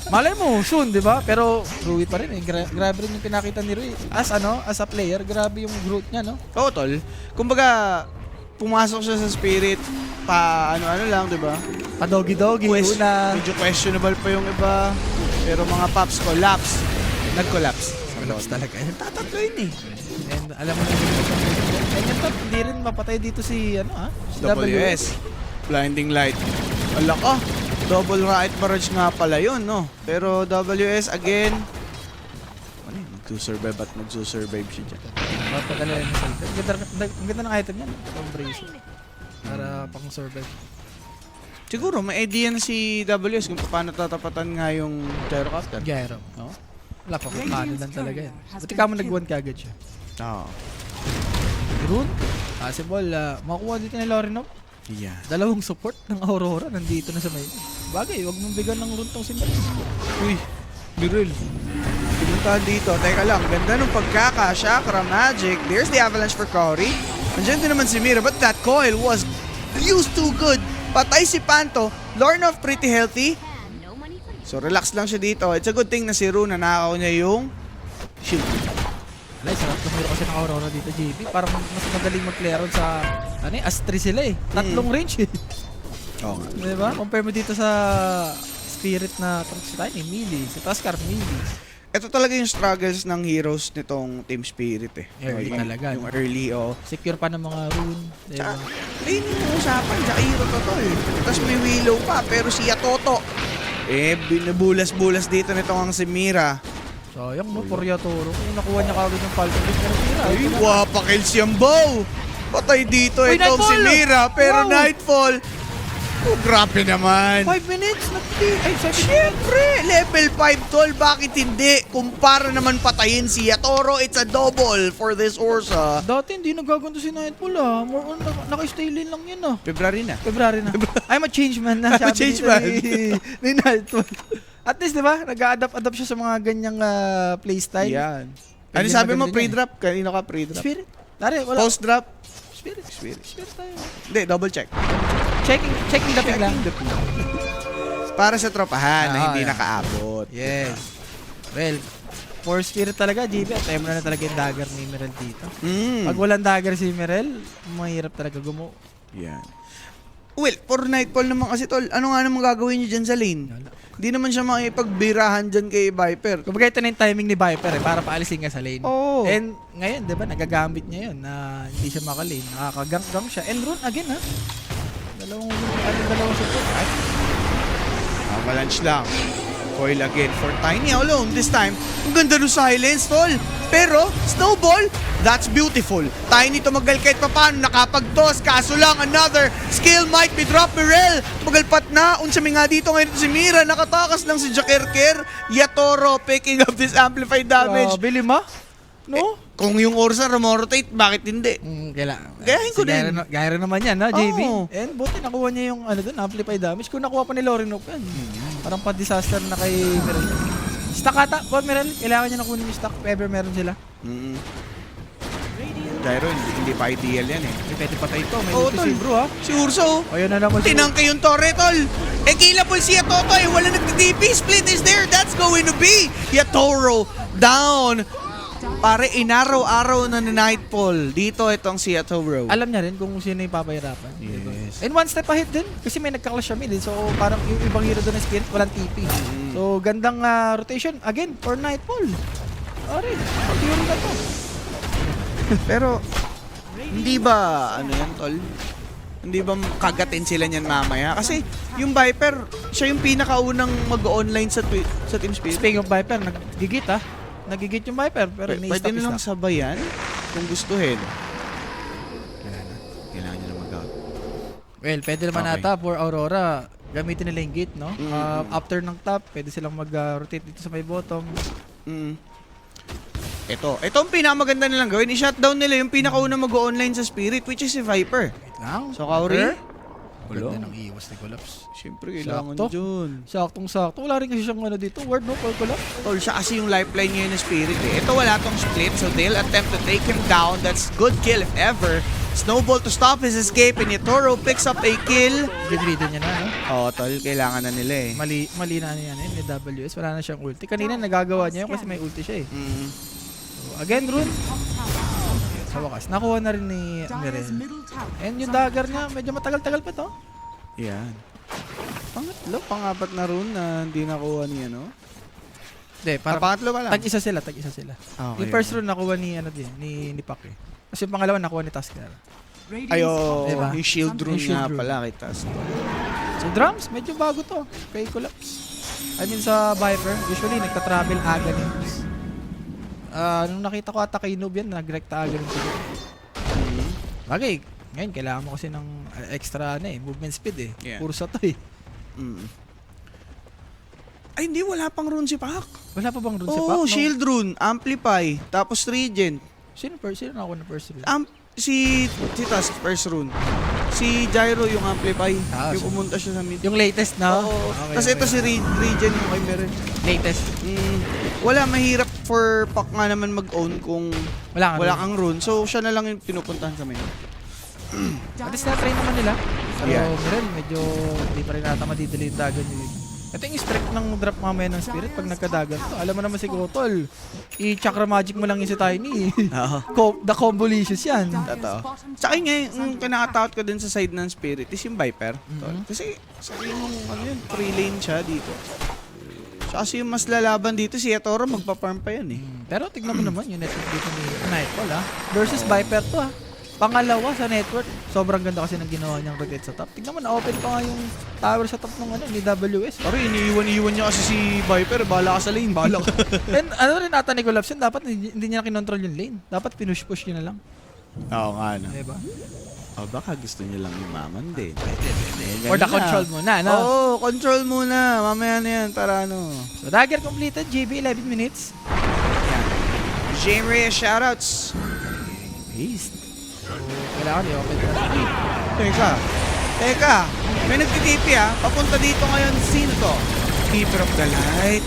Malay mo, soon, di ba? Pero Rui pa rin eh. Grabe rin yung pinakita ni Rui. As a player, grabe yung growth niya, no? Oo, tol. Kumbaga, pumasok siya sa Spirit, ano lang, di ba? Pa-doggy-doggy. Una. Medyo questionable pa yung iba. Pero mga Pops collapse. Nag-collapse. Collapse talaga. Tatatlo yun eh. And alam mo na yung top, hindi rin mapatay dito si, si WS. Blinding light. Ala ka. Double right barrage nga pala yun, no? Pero WS again. Ano yun? Mag-survive at mag-survive siya dyan. Mapagala yun. Ang ganda ng item yan. Combration. Para pang survive. Siguro, may idea na si WS kung paano tatapatan nga yung gyrocopter. Gyro. No? Wala pa kung paano lang talaga yan. Buti ka mo nag-1 kagad siya. Oo. Rune? Possible. Makuha dito ni Lorinov. Yeah. Dalawang support ng Aurora nandito na sa may. Bagay, wag mong bigyan ng runtong si Mel. Uy, Biril. Pumuntahan dito. Teka lang, ganda nung pagkaka. Chakra, Magic. There's the avalanche for Cory. Andiyan din naman si Mira, but that coil was used too good. Patay si Panto. Lornov pretty healthy. So relax lang siya dito. It's a good thing na si Rune nanakaw niya yung shield. Alay, sarap tumiro kasi ng Aurora dito, JP. Parang mas madaling mag-clear sa, As-3 sila eh. Tatlong range eh. Oo nga. Diba? Compare mo dito sa Spirit na si Tiny, melee. Si Taskar, melee. Ito talaga yung struggles ng heroes nitong Team Spirit eh. Early yung, talaga, Yung no? early, oh. Secure pa ng mga rune. Diba? Tsaka, ayun yung usapan. Tsaka hero to tol. Tapos may Willow pa. Pero si Yatoto, binabulas-bulas dito nitong ang si Mira. Sayang mo, Porya Toro. Kung nakuha niya kagad yung Falcon Blade, pero Mira. Ay, wapakil siyang bow. Patay dito Uy, itong si Nightfall! Mira. Pero Wow! Nightfall. Oh, grabe naman. 5 minutes? Ay, 7 Siyempre, level 5 tol. Bakit hindi? Kumpara naman patayin si Yatoro. It's a double for this Ursa. Dati hindi nagaganto si Nightfall More on, naka-stay lane lang yun February na. February na. I'm a change man na. I'm a change man. Ni Nightfall. At least, di ba? Nag-a-adapt siya sa mga ganyang playstyle. Yan. Ano Pwede sabi mo, maganda pre-drop? Kanino ka pre-drop? Spirit. Dari, wala. Post-drop? Spirit. Spirit. Spirit tayo. Hindi, double check. Checking the ping lang. Para sa tropahan na hindi yeah. nakaabot. Yes. Well, for Spirit talaga, JB, tayo mo na talaga yung dagger ni Mirel dito. Pag walang dagger si Mirel, mahirap talaga gumo. Yan. Well, for Nightfall naman kasi tol, ano nga naman gagawin niyo dyan sa lane? Hindi naman siya makipagbirahan dyan kay Viper. Kumbaga ito na yung timing ni Viper para paalisin ka sa lane. Oo. And ngayon, di ba, nagagamit niya yun na hindi siya makalane. Nakakagang siya. And Rune again, ha? Dalawang support. Avalanche lang. Coil again for Tiny alone. This time, ang ganda ng silence, tol. Pero, Snowball, that's beautiful. Tiny tumagal kahit papaano, nakapag-toss. Kaso lang, another skill might be drop Mirel. Magalpat na. Unsami nga dito ngayon si Mira. Nakatakas lang si Jakerker. Yatoro picking up this amplified damage. Bili ma? No? Kung yung Ursa rumorotate, bakit hindi? Gayahin ko din. Gaya rin naman yan, ha, JB? Oo. And buti nakuha niya yung ano dun, amplify damage. Kung nakuha pa ni Lorinok yan, parang pa-disaster na kay Meron. Stack ata, wag Meron, kailangan niya nakunin yung stack if ever meron sila. Gyro, hindi pa ideal yan eh. Pwede patay ito, may Oo, ulti tol. si bro ha. Si Ursa oh. Ayun na naman si Tinangke yung torre, tol. Eh, killable si Yatoto eh. Wala nagtitipi. Split is there. That's going to be Yatoro down. Pare, inaraw-araw na ni Nightfall. Dito itong si Yatoro. Alam niya rin kung sino yung papahirapan. Diba? Yes. And one step ahead din, kasi may nagka-clash siya mid. So parang yung ibang hero doon na Spirit, walang TP. So gandang rotation, again, for Nightfall. Pare, pag-hero na to. Pero, hindi ba, ano yan, tol? Hindi ba kagatin sila niyan mamaya? Kasi yung Viper, siya yung pinakaunang mag-online sa TeamSpeak. Speaking of Viper, nagigit ha. Nagigit yung Viper, pero Pwede ni-stop na lang is sabayan kung gustuhin. Kailangan niya na mag-out. well, pwede naman Okay. ata for Aurora, gamitin nila yung gate, no? Mm. After ng top, pwede silang mag-rotate dito sa may bottom. Ito ang pinakamaganda nilang gawin. I-shutdown nila yung pinakauna mag-online sa Spirit, which is si Viper. Lang. So, Kauri? Ganda ng iwas ni Collapse. Siyempre, kailangan Sakto. dyan. Saktong-sakto. Wala rin kasi siyang ano dito. Word no, Paul Collapse. Tol, siya kasi yung lifeline ngayon ng Spirit eh. Ito wala tong split, so they'll attempt to take him down. That's good kill if ever. Snowball to stop his escape, and Yatoro picks up a kill. Good reader niya na, no? Oh, tol, kailangan na nila eh. Mali na ano yan, ni WS. Wala na siyang ulti. Kanina nagagawa niya yun kasi may ulti siya eh. So, again, Rune. Sa wakas, nakuha na rin ni Mirel. And yung dagger niya, medyo matagal-tagal pa to. Yan. Pangapat na rune na hindi nakuha niya, no? Hindi, parang Pangatlo pa lang. tag-isa sila. Okay. Yung first rune nakuha ni, ano din, ni Pak eh. Kasi yung pangalawa nakuha ni Tusker. Ayo, Diba? yung shield rune Yung shield nga rune. pala kita. So drums, medyo bago to. Kay Collapse. I mean sa Viper, usually nagta-travel aga ni nung nakita ko ata kay Noob yan, nag-rekta aga rin siguro. Bagay, ngayon kailangan mo kasi ng extra movement speed eh. Yeah. Puro sa to eh. Ay, hindi, wala pang rune si Pak. Wala pa bang rune sa Pak? Oo, No? shield rune, amplify, tapos regent. Sino nakuha na first rune? Si Tusk, first rune. Si Gyro yung amplify. Ah, yung so- pumunta siya sa mid. Yung latest na? Oo. Okay, Kasi ito okay. si Regen yung kay Meron. Latest. Wala, mahirap for Pak nga naman mag-own kung Wala wala kang rune. So, siya na lang yung pinupuntahan sa main. At least na-try naman nila. Pero Yeah. Mirel, medyo hindi pa rin nata madidili yung dagan nyo. Ito yung strike ng drop mamaya ng Spirit pag nagkadagan to. Alam mo naman si Gotol, i-chakra magic mo lang yung si Tiny. The combolicious yan. Totoo. Sa akin nga, yung kinakatakot ko din sa side ng Spirit is yung Viper. Kasi, sa akin yung, ano yun, 3 lane siya dito. So, kasi yung mas lalaban dito, si Yatoro magpa-farm pa yan eh. Pero tignan mo naman yung network dito ni Nightfall versus Viper to Pangalawa sa network, sobrang ganda kasi ng ginawa niyang rotate sa top. Tignan mo, na-open pa nga yung tower sa top ng ni WS. Pare, iniiwan-iwan niya kasi si Viper. Bala ka sa lane. Bala ka. And ano rin ata ni Collapse yun, dapat hindi niya kinontrol yung lane. Dapat pinush-push niya na lang. Oo nga, no. Diba? O, baka gusto niya lang yumaman din. Or the control mo na, no? Oo, control muna. Mamaya na yan, para ano. So, dagger completed, JB, 11 minutes. Jame Reyes, shoutouts. Beast. So, kailangan i-open na. Teka. May nagtitipi Papunta dito ngayon, sino to? Keeper of the Light.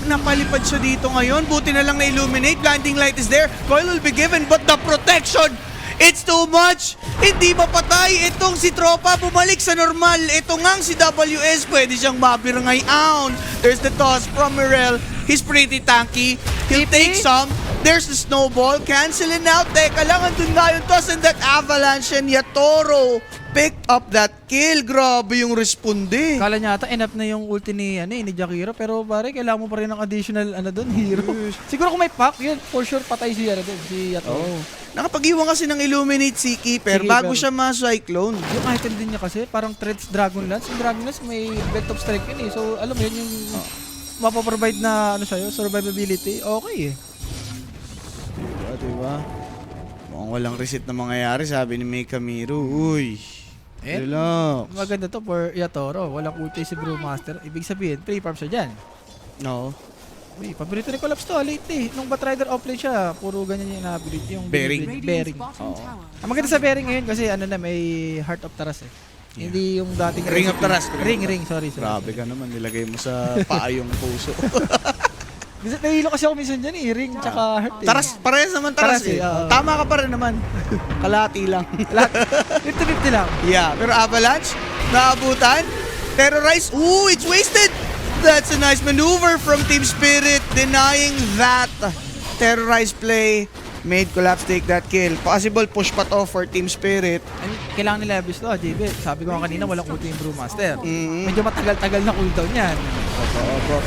Napalipad siya dito ngayon. Buti na lang na-illuminate. Blinding light is there. Coil will be given, but the protection, it's too much. Hindi mapatay. Itong si Tropa bumalik sa normal. Ito ngang si WS, pwede siyang mabirngayon. There's the toss from Mirel. He's pretty tanky. He'll take some. There's the snowball. Canceling out. Teka lang, andun nga yung toss and that avalanche, and Yatoro picked up that kill. Grabe yung responde. Kala niya ata enough na yung ulti ni Jakiro, pero pare kailangan mo pa rin ng additional hero. Siguro kung may pack, yun for sure patay si si Yato. Oh. Nakapag-iwan kasi ng Illuminate si Keeper Si bago Keeper. siya ma-cyclone. Yung item din niya kasi parang threats Dragonlance. Yung Dragonlance may belt of strike yun eh. So alam mo yun yung mapaprovide na ano sa'yo, survivability, okay eh. Diba? Mukhang walang reset na mangyayari, sabi ni May Kamiru. Uy, relax. Maganda to for Yatoro. Walang ulti si Brewmaster. Ibig sabihin, 3 farms siya dyan. No. Uy, paborito ni Collapse to, lately. Nung Batrider offlane siya, puro ganyan yung ability. Yung Bearing. Bearing. Ang maganda sa bearing ngayon kasi ano na, may Heart of Taras eh. Yeah. Hindi yung dating... Ring of Taras. Ring, sorry. Grabe ka naman, nilagay mo sa paa yung puso. Kasi nahilo kasi ako minsan dyan eh, ring tsaka heart eh. Taras, parehas naman taras Taras eh, eh. oo. Tama ka pa rin naman. Kalati lang. 50-50 lang. Yeah, pero Avalanche, naabutan. Terrorize, ooh, it's wasted! That's a nice maneuver from Team Spirit, denying that Terrorize play. Made Collapse take that kill. Possible push pa to for Team Spirit. And kailangan nila abuse to, JB. Sabi ko nga kanina, walang ulti yung Brewmaster. Mm. Medyo matagal-tagal na cooldown yan. Opo.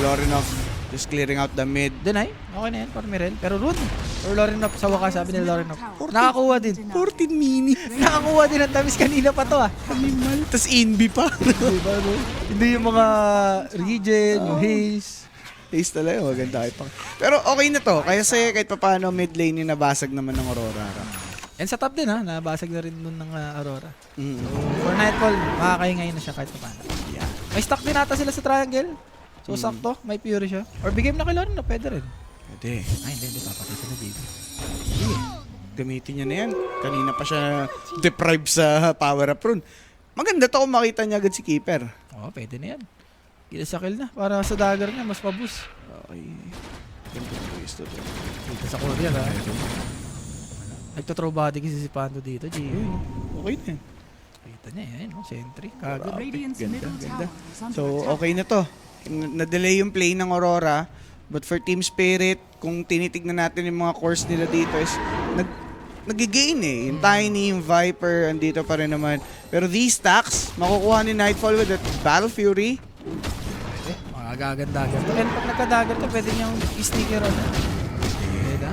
Lorinov just clearing out the mid. Deny, okay na yan, para Mirel. Pero Rune, or Lorinov, sa wakas, sabi nila Lorinov. Nakakuha din. 14 minutes. Nakakuha din ang tamis kanina pa to ah. Animal. Tapos Inbi pa. Diba, no? Hindi yung mga Regen, yung Haze. Ace talaga, maganda kayo pa. Pero okay na to. Kasi kahit pa paano mid lane yung nabasag naman ng Aurora. And sa top din ha, nabasag na rin nun ng Aurora. Mm. For Nightfall, makakaingay na siya kahit pa paano. Yeah. May stock din ata sila sa triangle. So sakto, may Fury siya. Or bigay mo na kay Lorin na pwede rin. Pwede. Ay, hindi, papatay siya na baby. Sige. Gamitin niya na yan. Kanina pa siya deprived sa power up rune. Maganda to kung makita niya agad si Keeper. Oo, pwede na yan. Kita sa kill na. Para sa dagger niya, mas mabus. Okay. Ganda to gusto to. Kita sa courier ha. Nagto-throw body kasi si Pando dito, G. Okay na yan. Kita niya yan, no? Sentry. Kagad. Ganda. So, okay na to. Na-delay yung play ng Aurora. But for Team Spirit, kung tinitignan natin yung mga course nila dito is nag-gain eh. Yung Tiny, yung Viper, andito pa rin naman. Pero these stacks, makukuha ni Nightfall with that Battle Fury. Magaganda. And pag nagka-dagger to, pwede niyang i-sneaker on. Pwede.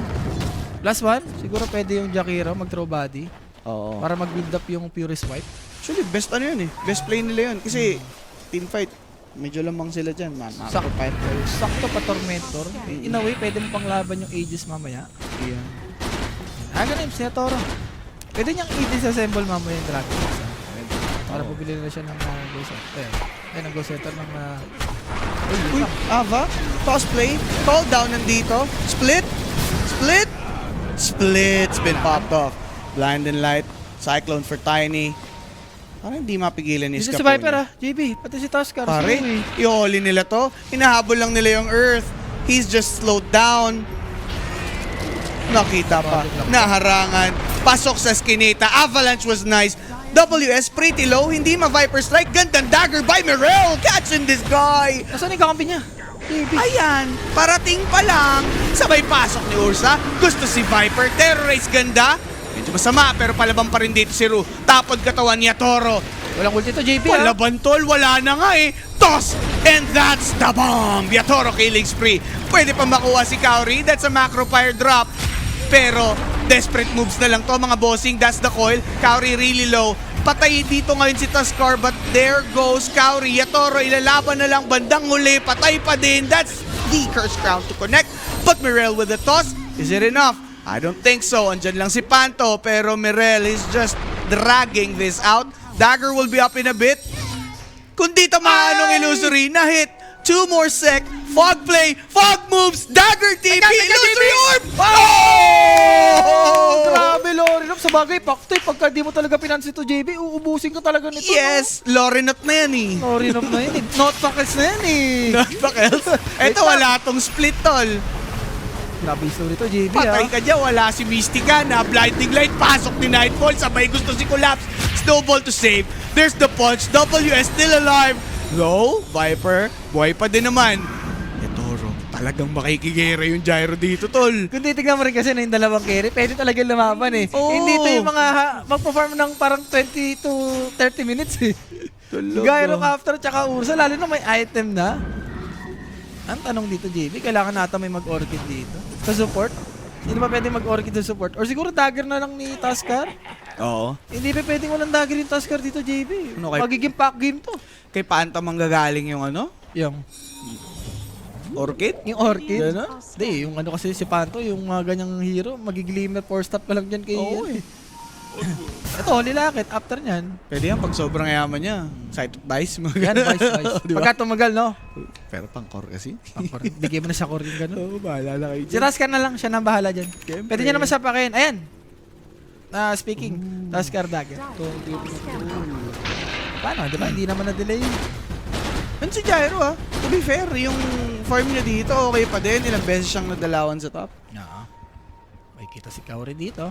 Last one, siguro pwede yung Jakiro mag-throw body. Oo. Para mag-build up yung Purist Wipe. Actually, best ano yun eh. Best play nila yun. Kasi team fight, medyo lamang sila dyan, man. Sakto pa Tormentor. In a way, pwede mo pang laban yung Aegis mamaya. Yeah. Ganun, si Toro. Pwede niyang i-disassemble mamaya yung Dragon Ball. Para pabili na siya ng Go Setter. Ay, ng Go Setter ng... Uy, Ava, toss play, call down nandito, split, spin popped off. Blind and Light, Cyclone for Tiny. Parang hindi mapigilan ni Dito Scapone. si Viper JB, pati si Tuskar. Pare, i-ollie nila to. Hinahabol lang nila yung Earth. He's just slowed down. Nakita pa. Naharangan. Pasok sa skinita. Avalanche was nice. WS pretty low. Hindi ma-Viper strike. Gandang dagger by Mirel. Catching this guy. Nasaan yung kakampi niya? JB. Ayan, parating pa lang. Sabay pasok ni Ursa. Gusto si Viper. Terrorize ganda. Medyo masama pero palaban pa rin dito si Ru. Tapod katawan niya Toro. Walang ulti to JB Palaban tol, wala na nga eh. Toss! And that's the bomb! Yatoro killing spree. Pwede pa makuha si Kaori. That's a macro fire drop. Pero desperate moves na lang to mga bossing. That's the coil. Kaori really low. Patay dito ngayon si Tuskar but there goes Kaori. Yatoro ilalaban na lang bandang huli. Patay pa din. That's the curse crown to connect. But Mirel with the toss. Is it enough? I don't think so. Andyan lang si Panto pero Mirel is just dragging this out. Dagger will be up in a bit. Kung di tamaan ng illusory, na-hit. 2 more sec. Fog play. Fog moves. Dagger TP. Illusory orb. Oh! Grabe, Lorinov. Sa bagay, paktoy. Pagka di mo talaga pinansin to JB, uubusin ka talaga nito. Yes. Lorinot na yan eh. No? Lorinov na yun. Not Packers na yan eh. Not else. Ito wala tong split tol. Grabe yung story to JB Patay ka dyan. Wala si Mystica na blinding light. Pasok ni Nightfall. Sabay gusto si Collapse. Snowball to save. There's the punch. WS still alive. Low. Viper. Buhay pa din naman. Toro. Talagang makikigera yung gyro dito, tol. Kung titignan mo rin kasi na yung dalawang carry, pwede talaga lumaban eh. Oo. Hindi ito yung mga mag-perform ng parang 20 to 30 minutes eh. Gyro after tsaka Ursa, lalo na may item na. Ang tanong dito, JB, kailangan nata may mag-orchid dito. Sa support? Hindi ba pwede mag-orchid sa support? Or siguro dagger na lang ni Tuskar? Oo. Hindi pa pwedeng walang dagger yung Tuskar dito, JB. Ano kay- Magiging pack game to. Kay Panta manggagaling yung ano? Yung Orchid? Orchid. Gano'n? Hindi, yung ano kasi si Panto, yung mga ganyang hero, magiglimmer 4-stop pa lang dyan kay Oo eh. Ito, lilakit. After nyan, Pwede yan pag sobrang yaman niya. Sight of dice. yan, vice. Di ba? Pagka tumagal, no? Pero pang core kasi. Bigay mo na sa core yung gano'n. Oo, bahala na kayo Si Raskar na lang, siya nang bahala dyan. Siyempre. Pwede niya naman sapakin. Ayan. Speaking, Raskar dagger. Paano? Di ba? Hindi naman na-delay. Yan si Gyro To be fair, yung farm niya dito okay pa din. Ilang beses siyang nadalawan sa top. Oo. May kita si Kaori dito.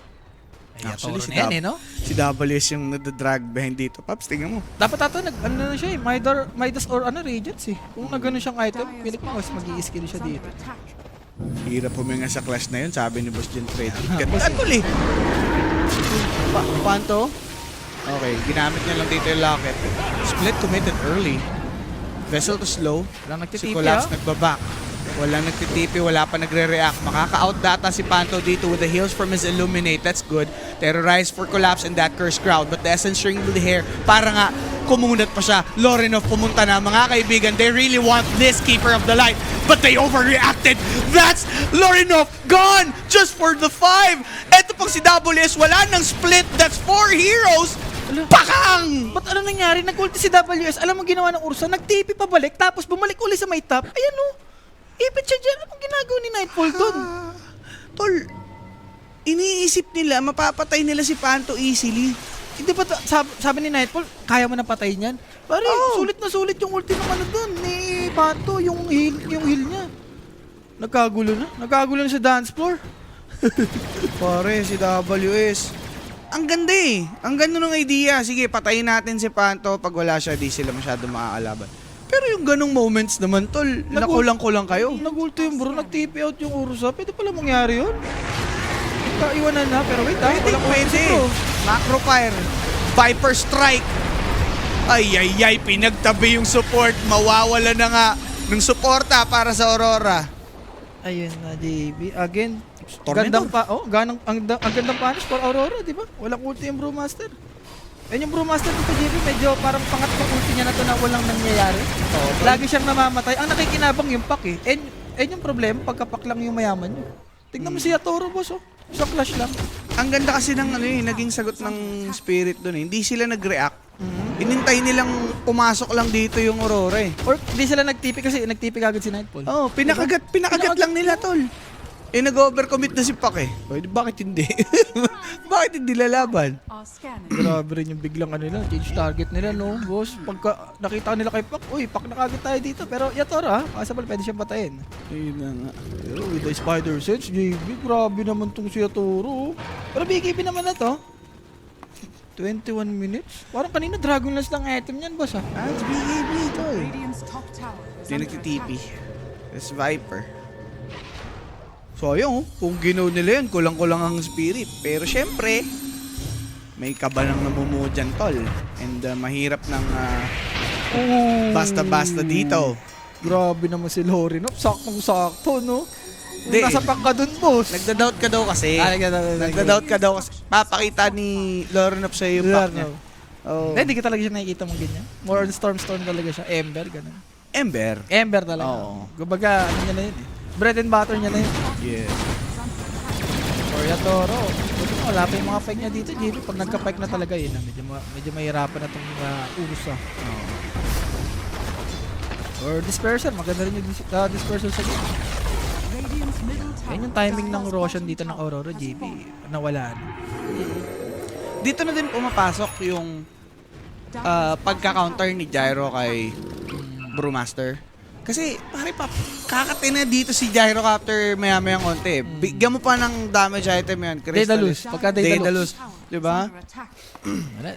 Ay, Actually, Yatoro si na yan, Dab- eh, no? Si WS yung nadadrag behind dito. Paps, tingnan mo. Dapat ato, ano na siya eh, Midas or ano, Regents eh. Kung nagano siyang item, pilit mo mas mag-i-skill siya dito. Hirap huminga sa clash na yun, sabi ni Boss Jen Freddy. Atul eh. Panto? Okay, ginamit niya lang dito yung locket. Split committed early. Vessel to slow. Walang Si nagtitipi, Collapse ah. nagbaback. Walang nagtitipi, wala pa nagre-react. Makaka-out data si Panto dito with the heals from his Illuminate. That's good. Terrorize for Collapse and that cursed crowd. But the Essence Ring with the hair, para nga, kumunat pa siya. Lorinov pumunta na. Mga kaibigan, they really want this Keeper of the Light. But they overreacted. That's Lorinov gone just for the 5. Eto pang si WS, wala nang split. That's 4 heroes. Pakang! Ba't ano nangyari? Nag-ulti si WS. Alam mo ginawa ng Ursa? Nag-TP pabalik, tapos bumalik uli sa may top. Ayan o. Ipit siya dyan. Anong ginagawa ni Nightfall doon? Tol, iniisip nila, mapapatay nila si Panto easily. Hindi ba sabi ni Nightfall, kaya mo na patayin yan? Pare, Oo. sulit na sulit yung ulti ng ano doon ni Panto, yung heal niya. Nagkagulo na sa dance floor. Pare, si WS. Ang ganda eh. Ang ganda ng idea. Sige, patayin natin si Panto. Pag wala siya, di sila masyado makakalaban. Pero yung ganong moments naman, tol, nakulang-kulang kayo. Nag-ulti yung bro, nag-TP out yung Ursa. Pwede pala mangyari yun. Kaiwanan na, pero wait Pwede. Macro Fire. Viper Strike. Ay, pinagtabi yung support. Mawawala na nga ng suporta para sa Aurora. Ayun na, JB. Again, Tornado. ang gandang punish for Aurora, di ba? Walang ulti yung Brewmaster. Ayun yung Brewmaster dito, JB, medyo parang pangatlong ulti niya na to na walang nangyayari. Lagi siyang namamatay. Ang nakikinabang yung pack eh. And yung problema, pagkapak lang yung mayaman niyo. Tignan mo si Yatoro, boss, oh. Sa clash lang. Ang ganda kasi ng naging sagot ng Spirit doon eh. Hindi sila nag-react. Inintay nilang pumasok lang dito yung Aurora eh. Or di sila nag-TP kasi nag-TP kagad si Nightfall. Oh, pinakagat lang nila, tol. Eh, nag-overcommit na si Pak eh. Pwede, bakit hindi? Bakit hindi lalaban? Grabe rin yung biglang ano nila, change target nila, no? Boss, pagka nakita nila kay Pak, uy, Pak na kagad tayo dito. Pero Yatoro, ha? Kasabal, pwede siyang patayin. Ayun na nga. Pero with the Spider Sense, JB, grabe naman tong si Yatoro. Pero BKB naman na to. 21 minutes? Parang kanina Dragon Lance lang item yan, boss, ha? Ah, it's BAB, tol. Hindi nagtitipi. It's Viper. So ayun, kung ginaw nila yun, kulang-kulang ang Spirit. Pero syempre, may kaba nang namumuo dyan, tol. And mahirap ng basta-basta dito. Grabe naman si Lorinov. Saktong-sakto, no? Di. Nasa pack ka dun, boss. Nagda-doubt ka daw kasi. Nagda-doubt ka daw kasi. Papakita ni Lorinov sa yung pack niya. Oh. Hindi ka talaga siya nakikita mong ganyan. More on Storm talaga siya. Ember, ganun. Ember. Ember talaga. Oo. Kumbaga, ano niya na yun eh. Bread and butter niya na yun. Yeah. Or Yatoro. Wala pa yung mga fight niya dito, JB. Pag nagka-fight na talaga yun, medyo mahirapan na itong Ursa. Or Disperser. Maganda rin yung Disperser sa game. Yan yung timing ng Roshan dito ng Aurora, JB. Nawala na. Dito na din pumapasok yung pagka-counter ni Gyro kay Brewmaster. Kasi, pare pa, kakati na dito si Gyro after maya-mayang konti. Bigyan mo pa ng damage item yan. Daedalus. Pagka Daedalus. Diba?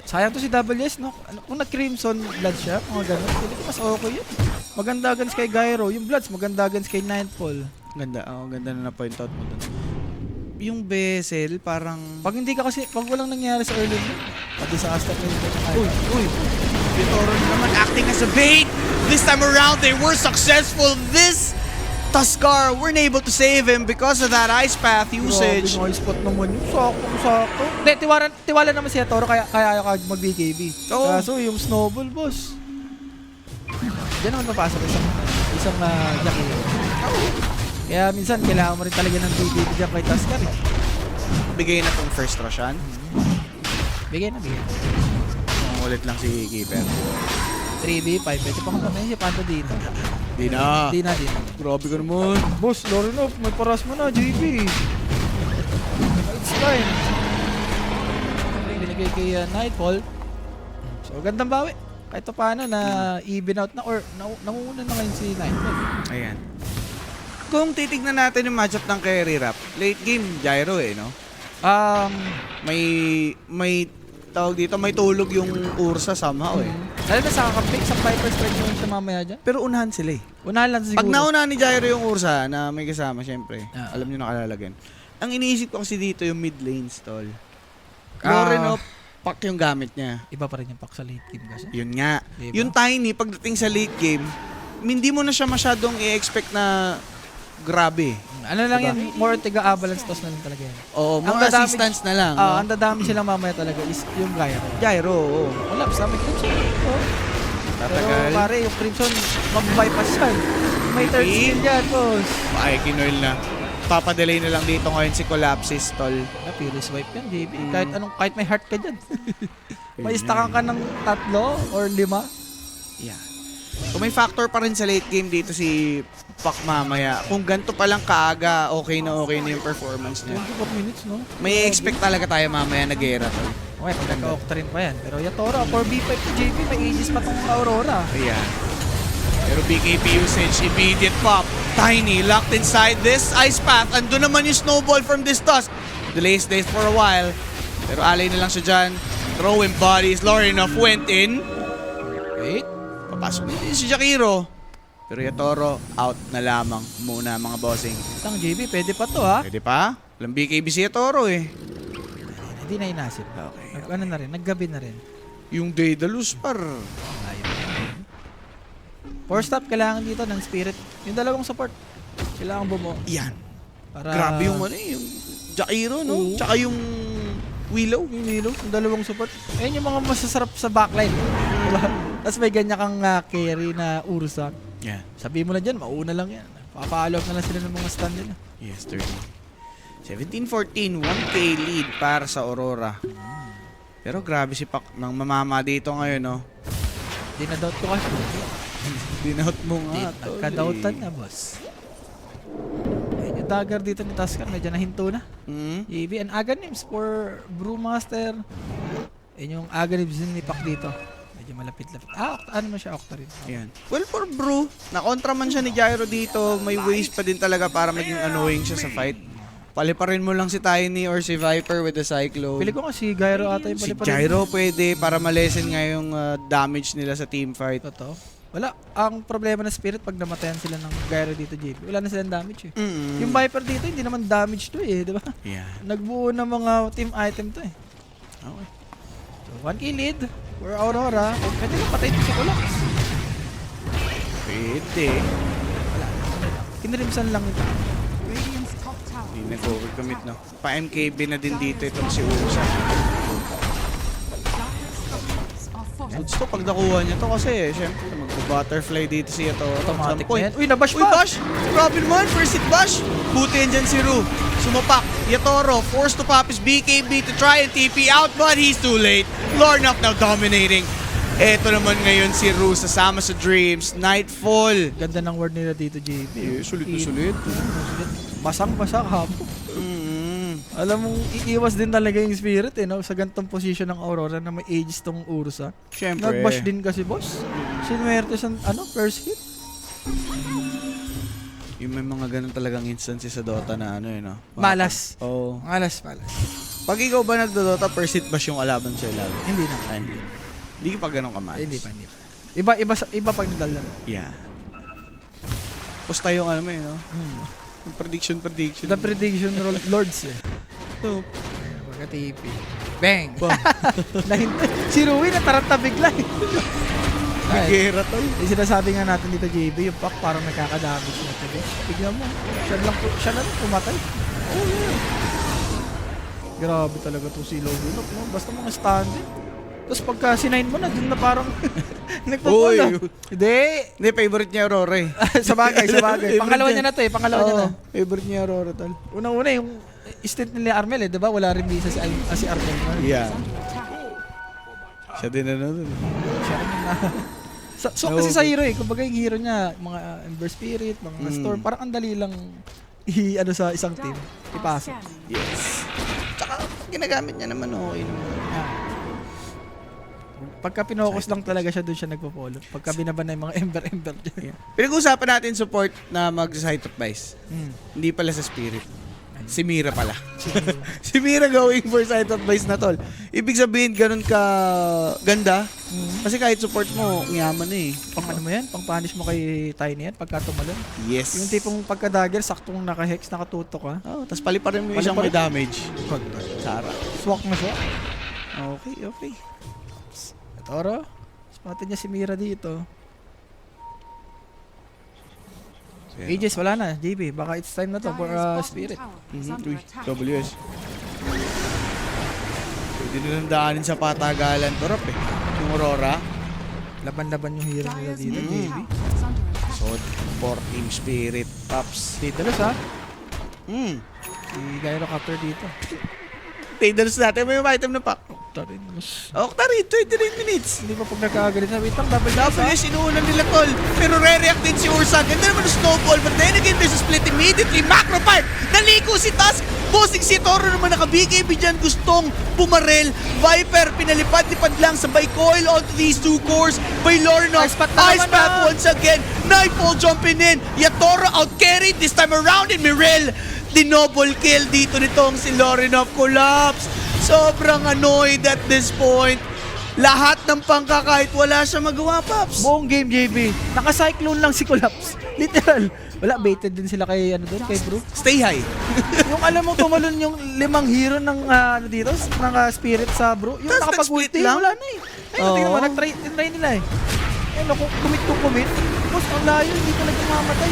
Sayang to si WS, no? Kung nag-Crimson Blood siya, mga ganun, hindi ko mas okay yun. Maganda against kay Gyro. Yung Bloods, maganda against kay Nightfall. Ganda. Ganda na na-point out mo dun. Yung Vessel, parang... Pag hindi ka kasi, pag walang nangyari sa early game, pag-disaster na yun. Uy! Bitoro naman acting as a bait. This time around, they were successful. This Tuskar weren't able to save him because of that Ice Path usage. Grabe, spot naman yun. Sakto. Hindi, tiwala naman si Toro kaya mag-BKB. Oo. Kaso yung Snowball, boss. Diyan naman papasok isang Jackie. Kaya minsan, kailangan mo rin talaga ng BBB dyan kay Tusker eh. Bigay na tong first rush yan. Bigay na. Ulit lang si Keeper. 3v5. Pwede pa kung si Panda dito. Di na. Di na. Grabe ka naman. Boss, Lorinov, may paras mo na, JB. It's time. Binigay kay Nightfall. So, gandang bawi. Kahit pa paano na even out na or nangunguna na ngayon si Nightfall. Ayan. Kung titignan natin yung matchup ng carry rap, late game, gyro no? May tawag dito, may tulog yung Ursa somehow Lalo na sa kakapick, sa Viper strike yung siya mamaya dyan. Pero unahan sila Unahan lang siguro. Pag naunahan ni Gyro yung Ursa na may kasama, syempre, alam nyo nakalalagyan. Ang iniisip ko kasi dito yung mid lane stall. Loren pack yung gamit niya. Iba pa rin yung pack sa late game kasi. Yun nga. Diba? Yung Tiny, pagdating sa late game, hindi mo na siya masyadong i-expect na grabe. Ano lang yan, more tiga-balance toss na lang talaga yan. Oo, more Ang assistance na lang. Ang dadami silang mamaya talaga is yung Gyro. Gyro, oo. Wala, sa may Crimson. Tatagal. Pero pare, yung Crimson, mag-bypass yan. May third skill dyan, boss. Ay, kinoil na. Papadelay na lang dito ngayon si Collapsis, tol. Furious wipe yan, JB. Kahit may heart ka dyan. May stackan ka ng 3 or 5. Yeah. Kung may factor pa rin sa late game dito si Pak mamaya, kung ganito pa lang kaaga, okay na yung performance niya. 24 minutes, no? May expect talaga tayo mamaya na gera, tol. Okay, pag nagka-octarine pa yan. Pero Yatora, 4v5 to JB, may aegis pa tong Aurora. Ayan. Pero BKB usage, immediate pop. Tiny, locked inside this ice path. Andun naman yung snowball from this toss. Delays days for a while. Pero alay na lang siya dyan. Throwing bodies. Lorinov went in. Wait. Papasok na din si Jakiro. Pero Yatoro, out na lamang muna mga bossing. Isang JB, pwede pa to ha? Pwede pa? Walang BKB si Yatoro Hindi na inasip. Okay. Ano na rin, naggabi na rin. Yung Daedalus par. Four stop, kailangan dito ng spirit. Yung dalawang support, kailangan bumuo. Yan. Para... Grabe yung yung Jakiro, no? Oo. Tsaka yung Willow. Yung dalawang support. Ayun yung mga masasarap sa backline. Diba? Tapos may ganyan kang carry na Ursa. Yeah. Sabi mo na dyan, mauna lang yan. Papaalok na lang sila ng mga stand nila. Yes, 30. 17-14, 1K lead para sa Aurora. Pero grabe si Pak nang mamama dito ngayon, no? Dinadoubt ko kasi. Dinout mo nga, tol. Kadoutan na, boss. Ayun yung dagger dito ni Tusker, medyo nahinto na. EV and Aganims for Brewmaster. Ayun yung Aganims ni Pak dito. Medyo malapit-lapit. Ano mo siya, Octarine. Ayan. Well, for Brew, na-contra man siya ni Gyro dito, may ways pa din talaga para maging annoying siya sa fight. Paliparin mo lang si Tiny or si Viper with the Cyclone. Pili ko nga si Gyro ata yung Si paliparin. Gyro pwede para malesen nga yung damage nila sa team fight. Totoo. Wala. Ang problema ng Spirit pag namatayan sila ng Gyro dito, JP. Wala na silang damage eh. Yung Viper dito, hindi naman damage to eh, di ba? Yeah. Nagbuo ng mga team item to eh. Okay. So, 1K lead for Aurora. O, pwede na patay ito sa Kulax. Pwede. Kinrimsan lang ito. Hindi nag-overcommit, no? Pa-MKB na din dito itong si Ursa. Gusto pag nakuha niya to kasi syempre mag-butterfly dito siya to. Automatic point. na yan. Uy, nabash Uy, pa! bash! Grabe naman, first hit bash! Buti yan dyan si Ru. Sumapak. Yatoro forced to pop his BKB to try and TP out, but he's too late. Lornaf now dominating. Eto naman ngayon si Ru sasama sa Dreams. Nightfall. Ganda ng word nila dito, JP. Sulit na sulit. Basang-basa hapon. Alam mong iiwas din talaga yung Spirit eh, no? Sa gantong position ng Aurora na may aegis tong Ursa. Siyempre. Nag-bash din kasi, boss. Sinuwerte sa, first hit. Yung may mga ganun talagang instances sa Dota na no? Malas. Oo. Malas. Pag ikaw ba nagdo-Dota, first hit bash yung alaban sa'yo lalo? Hindi na. Ay, hindi. Hindi ka pa ganun kamalas. Hindi pa. Iba pag nagdala. Yeah. Pusta yung ano mo no? Yung prediction. The prediction lords eh. So, Pagka-TP. Bang! Nahintay. Si Rui nataranta bigla eh. Bigera tol. Yung sinasabi nga natin dito, JB, yung pack parang nakakadamage na ito. Tignan mo. Siya lang pumatay. Oh, yeah. Grabe talaga to si Loginok, no? Basta mga standing. Tapos pagka sinain mo na, dun na parang nagpo-fall na. Hindi. Hindi, favorite niya Aurora eh. Sabagay. Favorite Pangalawa niya na to eh. Pangalawa niya na. Favorite niya Aurora, tol. Unang-una yung stint nila Armel eh, 'di ba? Wala rin visa si Armel. Yeah. Siya din ano dun. Siya rin na. So kasi sa hero eh, kumbaga yung hero niya, mga Ember Spirit, mga Storm, parang ang dali lang ano sa isang team, ipasok. Yes. Tsaka ginagamit niya naman okay naman. Pagka pinokus lang talaga siya, doon siya nagpo-follow. Pagka binaban na yung mga Ember dyan. Pinag-uusapan natin support na mag-site of vice. Hindi pala sa Spirit. Si Mira pala. Si Mira going for site of vice na tol. Ibig sabihin ganun ka ganda. Kasi kahit support mo, yaman na eh. Pang ano mo yan? Pang punish mo kay Tiny yan pagka tumalon. Yes. Yung tipong pagka-dagger, saktong naka-hex, nakatutok ka. Oh, tapos paliparin mo yung isang may damage. Sara. Swak na swak. Okay. Toro, spotin niya si Mira dito. Aegis, wala na. JB, baka it's time na to for Spirit. Uy, WS. Pwede nilang daanin sa patagalan. Torop eh. Yung Aurora. Laban-laban yung hero nila dito, JB. So, for Team Spirit. Pops. Daedalus ha. Si Gyrocopter dito. Daedalus natin. May item na pack. Octarine. Octarine, 29 minutes. Hindi pa pag nagkagalit na. Wait lang, double WS, inuunan nila tol. Pero re-react din si Ursa. Ganda naman ng snowball. But then again, there's a split immediately. Macro part. Naliko si Tusk. Bossing si Toro naman naka-BKB dyan. Gustong pumarel. Viper, pinalipad-lipad lang. Sabay coil onto these two cores. By Lornox. Ice Path once again. Nightfall jumping in. Yatoro out-carried this time around. And Mirel, dinoble kill dito nitong si Lorinov. Collapse. Sobrang annoyed at this point. Lahat ng pangka kahit wala siya magawa, Pops. Buong game, JB. Naka-cyclone lang si Collapse. Literal. Wala, baited din sila kay kay Bro. Stay high. Yung alam mo tumalon yung 5 hero ng dito, ng Spirit sa Bro. Yung Tapos nakapag-ulti, nag-split lang? wala na eh. Ayun, tingnan mo, nag-try nila eh. Ayun, commit. Boss, ang layo, hindi talaga mamatay.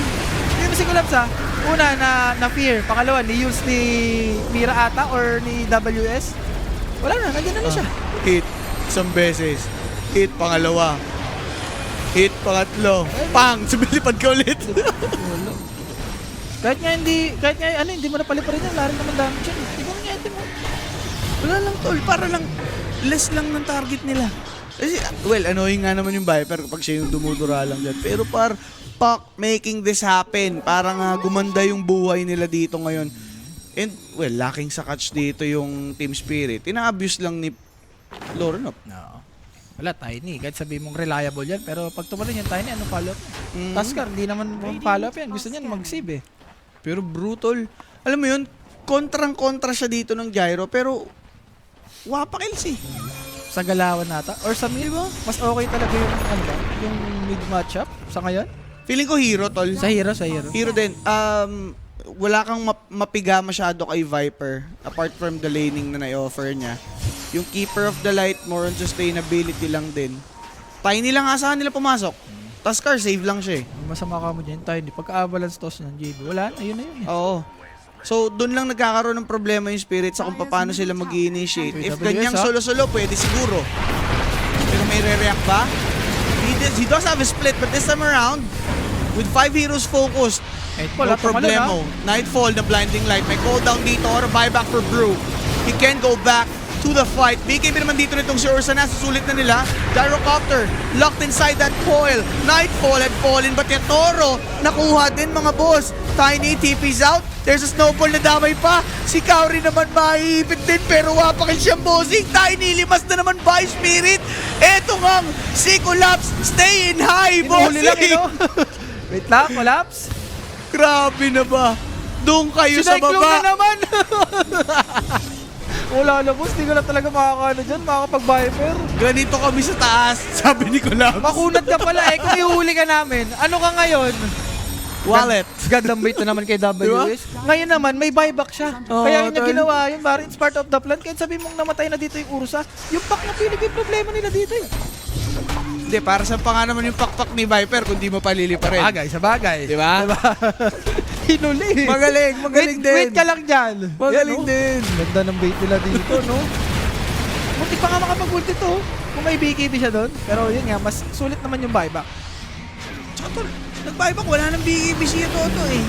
Tingnan mo si Collapse ha. Una, na fear. Pangalawa, ni-use ni Mira ata or ni WS. Wala na, nandiyan na siya. Hit isang beses. Hit pangalawa. Hit pangatlo. Pang! Sumilipad ka ulit. Kahit nga hindi mo napaliparin yan, lari naman damage yan. Hindi mo nga item mo. Wala lang tol. Para lang less lang ng target nila. Kasi, well, annoying nga naman yung Viper kapag siya yung dumudura lang dyan. Pero making this happen. Parang gumanda yung buhay nila dito ngayon. And, well, lacking sa catch dito yung Team Spirit. Ina-abuse lang ni Lorenop. No. Wala, Tiny. Kahit sabihin mong reliable yan. Pero pag tumalon yan, Tiny, ano follow up? Tusker, hindi naman follow up yan. Gusto niyan mag-save eh. Pero brutal. Alam mo yun, kontrang-kontra siya dito ng Gyro. Pero, wapa kills eh. Sa galawan nata. Or sa mid, mas okay talaga yung, yung mid matchup sa ngayon. Feeling ko hero, tol. Sa hero. Hero din. Wala kang mapiga masyado kay Viper apart from the laning na na-offer niya. Yung Keeper of the Light, more on sustainability lang din. Tiny lang asahan nila pumasok. Tusker, save lang siya eh. Masama ka mo dyan, Tiny. Pagka-avalanche toss ng JB, wala na, yun na yun. Oo. So, doon lang nagkakaroon ng problema yung Spirit sa kung paano sila mag-initiate. If ganyang solo-solo, pwede siguro. Pero may re-react ba? He does have a split, but this time around, with 5 heroes focused, no problemo. Nightfall, the blinding light. May cooldown dito or a buyback for Brew. He can go back to the fight. BKB naman dito nitong si Ursa na. Susulit na nila. Gyrocopter locked inside that coil. Nightfall had fallen but yung Toro nakuha din mga boss. Tiny TP's out. There's a snowball na damay pa. Si Kauri naman maiipit din pero wapakil siyang bossing. Tiny limas na naman by Spirit. Eto ngang si Collapse. Stay in high, bossing. Wait lang, Collapse. Grabe na ba? Doon kayo sa Cyclone baba. na naman. Wala na boss, di ko na talaga makakano dyan, makakapag-Viper. Ganito kami sa taas, sabi ni Collapse. Makunat ka pala eh, kung ihuli ka namin. Ano ka ngayon? Wallet. Gandang bait na naman kay WS. Ngayon naman, may buyback siya. Kaya yun yung ginawa yun, parang it's part of the plan. Kahit sabi mong namatay na dito yung Ursa, yung pack na pilig yung problema nila dito eh. Hindi, para sa pa nga naman yung pakpak ni Viper kung di mo palili pa rin. Sa bagay. Di ba? Hinuli. Magaling din. Wait ka lang dyan. Magaling din. Ganda ng bait nila dito, no? Munti pa nga makapag-ulti to. kung may BKB siya doon, pero yun nga, mas sulit naman yung buyback. Tsaka tol, nag-buyback, wala nang BKB siya Toto eh.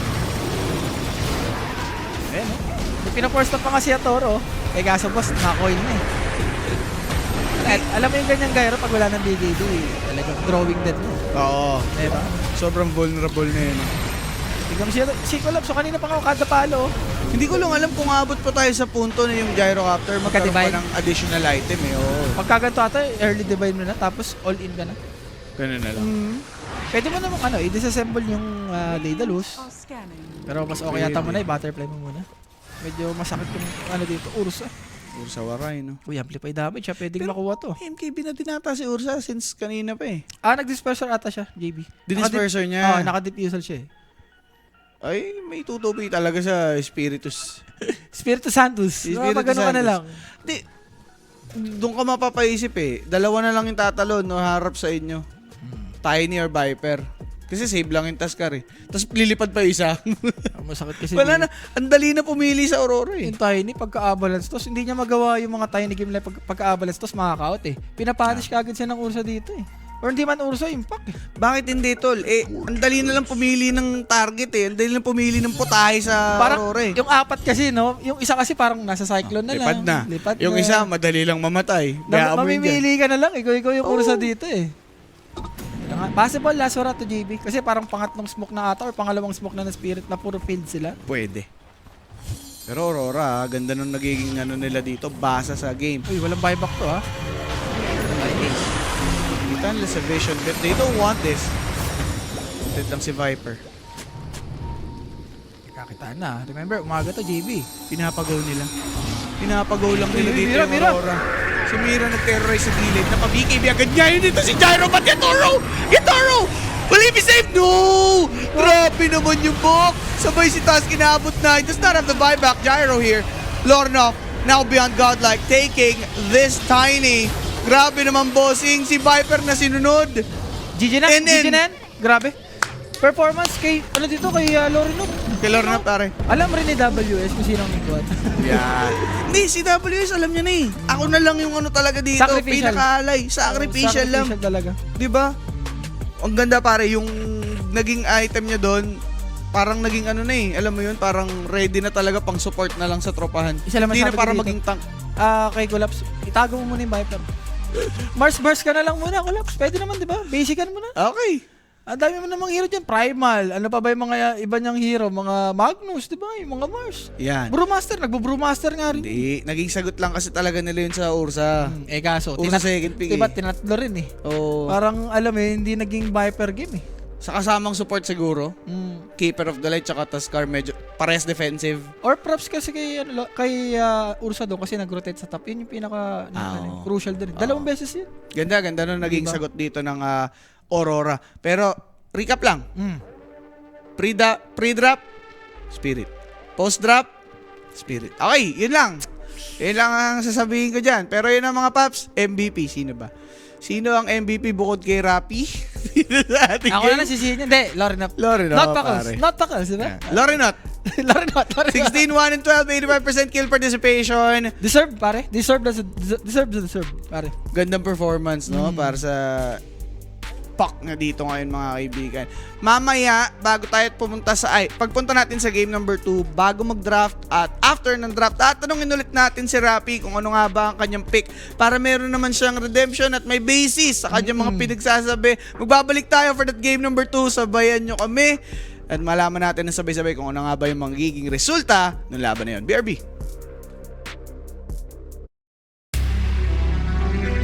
Ayan, no? Pinaforce pa nga si Atoro, eh kaso boss, naka-coin na eh. Alam mo yung ganyang gyro pag wala ng BKB, talagang drawing dead mo. Oo. Diba? Sobrang vulnerable na yun. Tignan mo siya, si Collab, so kanina pa nga kada palo. Hindi ko lang alam kung abot pa tayo sa punto na yung gyrocopter magkaroon pa Magka-divide? ng additional item eh. Oo. Pagkaganto ata, early divide mo na, tapos all in ka na. Ganun na lang. Pwede mo naman i-disassemble yung Daedalus. Pero mas okay yata mo na, i-butterfly mo muna. Medyo masakit yung dito, Ursa. Ursa Waray, no? Uy, amplify damage siya, pwedeng Pero- makuha to. MKB na dinata si Ursa since kanina pa eh. Nag-disperser ata siya, JB. Dinisperser Oo, niya. naka-diffusal siya eh. Ay, may tutupi talaga sa Spiritus. Spiritus Santos. Spiritus Spiritus ka na Santos. lang. Hindi, doon ka mapapaisip eh. Dalawa na lang yung tatalon, no? Harap sa inyo. Tiny or Viper. Kasi save lang yung Taskar eh. Tapos lilipad pa isa. Masakit kasi. Wala na. Ang dali na pumili sa Aurora eh. Yung Tiny, pagka-avalanche toss, hindi niya magawa yung mga Tiny game na pagka-avalanche toss, makaka-out eh. Pinapunish ka agad siya ng Ursa dito eh. Or hindi man Ursa, impact eh. Bakit hindi tol? Eh, ang dali na lang pumili ng target eh. Ang dali na lang pumili ng putahe sa Parang Aurora eh. yung apat kasi, no? Yung isa kasi parang nasa Cyclone na Lipad lang. na. Lipad Yung na. isa, madali lang mamatay. Kaya Mamimili ka na lang. Ikaw yung Ursa Oo. dito eh. Possible last wala to JB. Kasi parang pangatlong smoke na ata or pangalawang smoke na Spirit na puro field sila. Pwede. Pero Aurora, ganda nung nagiging nila dito, basa sa game. Uy, walang buyback to ha. Kita nila sa vision, but they don't want this. Wanted lang si Viper. Kakitaan na. Remember, umaga to JB. Pinapagaw nila. Pinapagaw lang nila Uy, dito Mira, yung Mira. Aurora. Si Mira nag-terrorize sa gilid. Napa-BKB agad niya yun dito si Gyro. But Yatoro! Yatoro! Will he be safe? No! Grabe naman yung book. Sabay si Tusk inaabot na. He does not have the buyback. Gyro here. Lornoff now beyond godlike. Taking this Tiny. Grabe naman bossing. Si Viper na sinunod. GG na? NN. GG na yan? Grabe. Performance kay, kay Lorino. Kay Lornoff pare. Alam rin ni WS kung sino ang nagkuhat. Yan. Hindi, si WS alam niya na eh. Ako na lang yung talaga dito. Sacrificial. Pinakaalay. Sacrificial lang. talaga. Di ba? Ang ganda pare, yung naging item niya doon, parang naging na eh. Alam mo yun, parang ready na talaga pang support na lang sa tropahan. Isa lang Hindi na masabi ko para dito. maging tank. Kay Collapse, itago mo muna yung Viper. Mars burst ka na lang muna, Collapse. Pwede naman, di ba? Basican mo na. Okay. Ang dami mo namang hero dyan. Primal. Ano pa ba yung mga iba niyang hero? Mga Magnus, di ba? Yung mga Mars. Yan. Brewmaster. Nagbo-Brewmaster nga rin. Hindi. Naging sagot lang kasi talaga nila yun sa Ursa. Kaso. Ursa second pick Diba, eh. tinatlo rin eh. Oo. Parang alam hindi naging Viper game eh. Sa kasamang support siguro, Keeper of the Light tsaka Tuskar medyo parehas defensive. Or props kasi kay Ursa doon kasi nag-rotate sa top. Yun yung pinaka Oo. crucial din. Dalawang beses yun. Ganda nung naging Diba? sagot dito ng Aurora. Pero, recap lang. Pre-drop, Spirit. Post-drop, Spirit. Okay, yun lang. Yun lang ang sasabihin ko dyan. Pero yun ang mga paps, MVP. Sino ba? Sino ang MVP bukod kay Rappi? Sa ating Ako game? na lang sisihin niya. Hindi, Lorinot. Lorinot, Not Tackles. pare. Not Tackles, di ba? Lorinot. Lorinot. 16, 1, and 12, 85% kill participation. Deserve, pare. Deserve, pare. Gandang performance, no? Para sa pak na dito ngayon, mga kaibigan. Mamaya, bago tayo pumunta pagpunta natin sa game number 2, bago mag-draft at after ng draft, tatanungin ulit natin si Rappi kung ano nga ba ang kanyang pick para meron naman siyang redemption at may basis sa kanyang mga pinagsasabi. Magbabalik tayo for that game number 2. Sabayan nyo kami at malaman natin na sabay-sabay kung ano nga ba yung magiging resulta ng laban na yun. BRB.